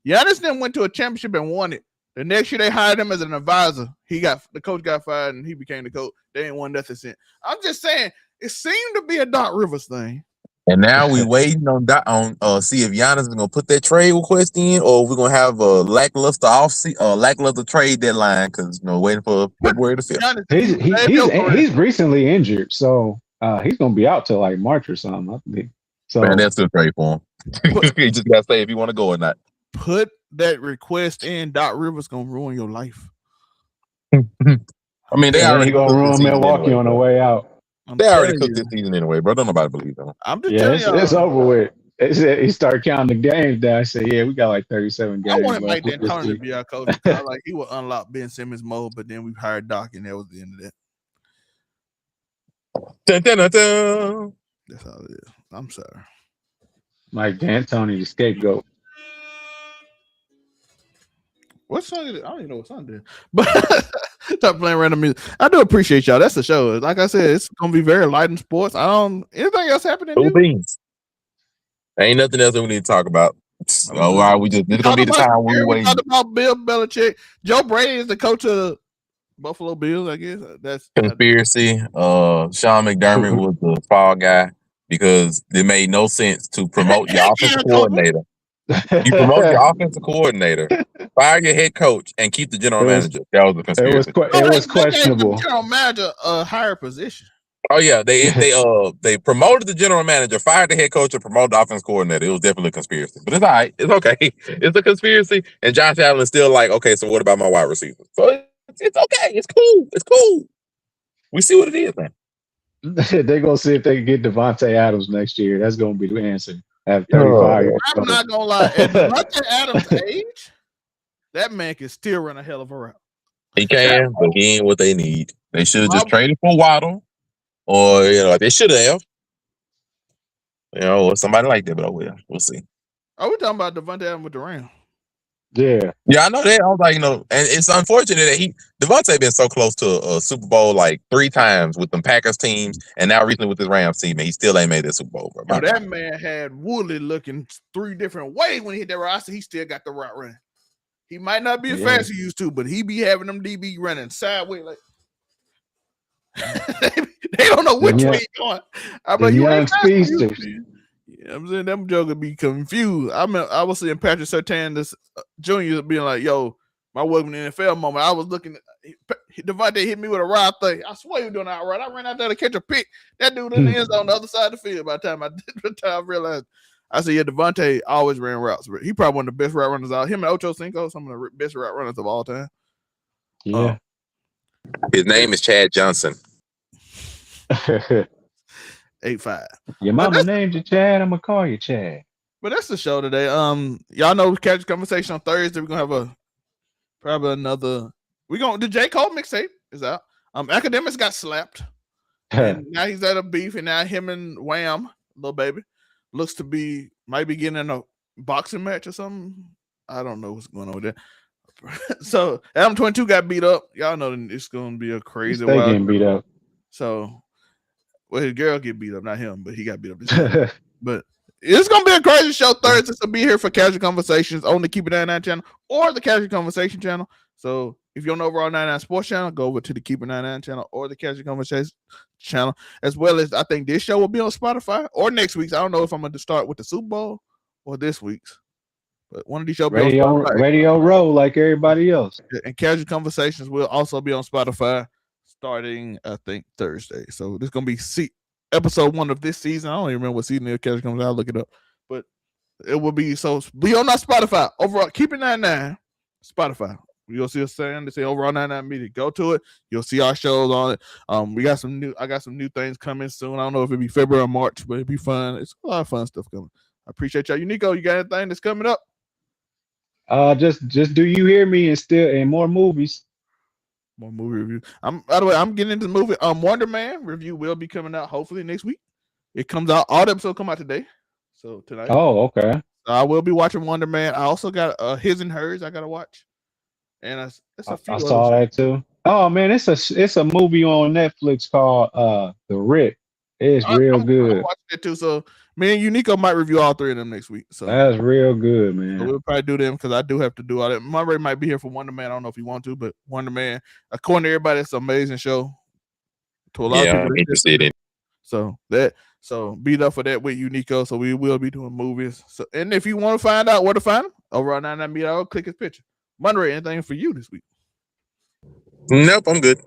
Giannis then went to a championship and won it. The next year they hired him as an advisor. The coach got fired and he became the coach. They ain't won nothing since. I'm just saying it seemed to be a Doc Rivers thing. And now we waiting on see if Giannis is gonna put that trade request in, or we're gonna have a lackluster lackluster trade deadline because waiting for February the 5th. He's recently injured, so he's gonna be out till like March or something. I think. So man, that's still trade for him. You just gotta say if you want to go or not. Put that request in. Doc Rivers gonna ruin your life. I mean, they already gonna ruin Milwaukee anyway, on the way out. They already cooked this season anyway, bro. Don't nobody believe them. I'm just telling you, it's over with. He started counting the games down. I said, "Yeah, we got like 37 games." I wanted Mike D'Antoni to be our coach. He would unlock Ben Simmons mode, but then we hired Doc, and that was the end of that. Dun, dun, dun, dun. That's all it is. I'm sorry. Mike D'Antoni, the scapegoat. What song is it? I don't even know what song it is. But stop playing random music. I do appreciate y'all. That's the show. Like I said, it's gonna be very light in sports. Anything else happening? Two things. Ain't nothing else that we need to talk about. This is gonna be the time we wait. We talked about Bill Belichick. Joe Brady is the coach of Buffalo Bills, I guess. That's conspiracy. Sean McDermott was the fall guy because it made no sense to promote your offensive coordinator. You promote your offensive coordinator, fire your head coach, and keep the general manager. That was the conspiracy. It was questionable. General manager, higher position. Oh yeah, they promoted the general manager, fired the head coach, and promoted the offense coordinator. It was definitely a conspiracy, but it's all right. It's okay. It's a conspiracy, and Josh Allen is still like, okay, so what about my wide receiver? So it's okay. It's cool. It's cool. We see what it is, man. They're gonna see if they can get Devontae Adams next year. That's gonna be the answer. At 35 years. I'm not gonna lie. At Devontae Adams' age, that man can still run a hell of a route. He can, but he ain't what they need. They should have just traded for Waddle, or they should have, or somebody like that. But we'll see. Are we talking about Devontae Adams with the Rams? Yeah, I know that. I was like, and it's unfortunate that Devontae been so close to a Super Bowl like 3 times with them Packers teams, and now recently with this Rams team, and he still ain't made that Super Bowl. Bro. That man had Woodley looking 3 different ways when he hit that route. He still got the route running. He might not be as fast as he used to, but he be having them DB running sideways like they don't know which way he's going. I'm like, you ain't speedsters. Yeah, I'm saying them jokers be confused. I was seeing Patrick Surtain, this Jr. being like, "Yo, my welcome to the NFL moment." I was looking at Devontae hit me with a ride thing. I swear he was doing that right. I ran out there to catch a pick. That dude in the end zone on the other side of the field. By the time I realized, I said, "Yeah, Devontae always ran routes. But he probably one of the best route runners out. Him and Ocho Cinco, some of the best route runners of all time." Yeah. His name is Chad Johnson. 8'5". Your mama named you Chad. I'm gonna call you Chad. But that's the show today. Y'all know we catch a conversation on Thursday. We're gonna have probably another. The J. Cole mixtape is out. Academics got slapped. And now he's at a beef, and now him and Wham, Lil Baby, looks to might be getting in a boxing match or something. I don't know what's going on with that. So Adam 22 got beat up. Y'all know it's gonna be a crazy. They getting beat up. So. Well, his girl get beat up, not him, but he got beat up. But it's gonna be a crazy show Thursday. So be here for Casual Conversations on the Keep It 99 channel or the Casual Conversation channel. So If you're on the Overall 99 Sports channel, go over to the Keep It 99 channel or the Casual Conversation channel, as well as I think this show will be on Spotify or next week's. I don't know if I'm going to start with the Super Bowl or this week's, but one of these shows Radio Row like everybody else. And Casual Conversations will also be on Spotify starting, I think, Thursday. So this is going to be episode 1 of this season. I don't even remember what season it is. Casual Conversations. I'll look it up, but it will be be on our Spotify. Overall, Keep It 99 Spotify. You'll see us saying to say Overall 99 Media. Go to it. You'll see our shows on it. I got some new things coming soon. I don't know if it'll be February or March, but it'll be fun. It's a lot of fun stuff coming. I appreciate y'all. Nico, you got anything that's coming up? Just do you hear me and more movies. More movie review. By the way, I'm getting into the movie. Wonder Man review will be coming out hopefully next week. It comes out. All the episodes come out today. So tonight. Oh, okay. I will be watching Wonder Man. I also got His and Hers. I gotta watch. And I saw that too. Oh man, it's a movie on Netflix called The Rip. It's real good. I'm watching it too. So me and Unico might review all 3 of them next week. So that's real good, man. So we'll probably do them because I do have to do all that. Monterey might be here for Wonder Man. I don't know if you want to, but Wonder Man, according to everybody, it's an amazing show. To a lot of people, I'm interested in. So be up for that with Unico. So we will be doing movies. So and if you want to find out where to find him, over on 99 Media, click his picture. Monterey, anything for you this week? Nope, I'm good.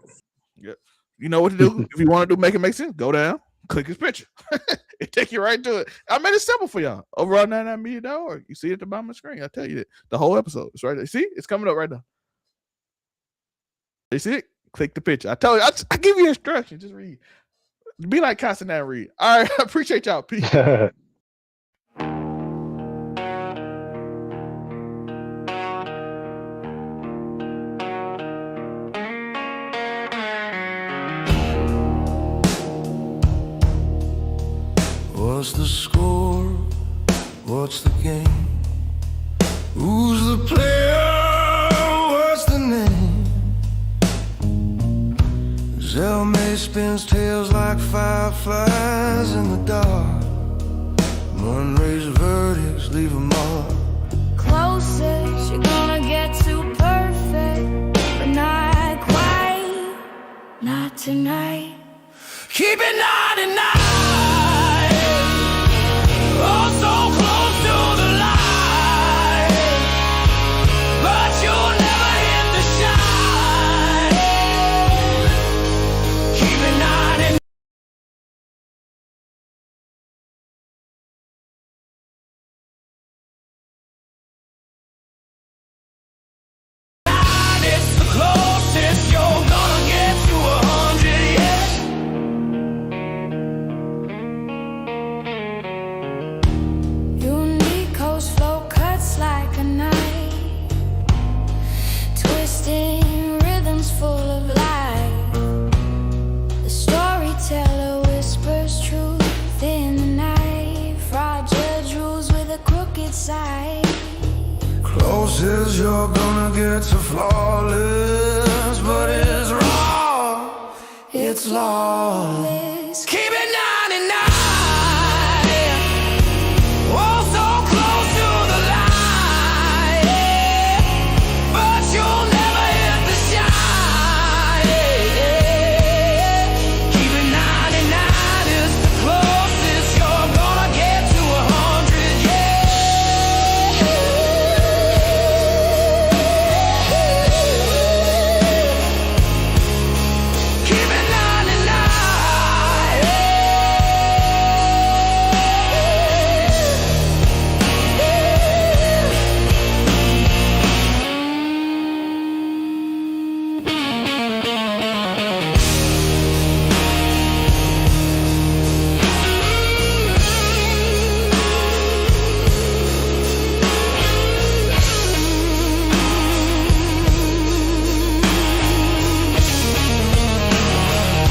Yeah, you know what to do. If you want to make it make sense, go down, click his picture. It take you right to it. I made it simple for y'all. Overall 99media.org. You see it at the bottom of the screen. I tell you that the whole episode is right there. See, it's coming up right now. You see it? Click the picture. I tell you, I give you instructions. Just read. Be like Constant and read. All right, I appreciate y'all. Peace. What's the score? What's the game? Who's the player? What's the name? Zell May spins tails like fireflies in the dark. Unraised verdicts leave a mark. Closest you're gonna get to perfect, but not quite, not tonight. Keep it 99. Oh, so close to the light, but you'll never hit the shine. Keep it 99. It's the closest you're gonna get to 100, yeah. Unico's flow cuts like a knife, twisting rhythms full of life. The storyteller whispers truth in the night. Fraud judge rules with a crooked side. Closest you're gonna get to flawless, but it's raw, it's lawless.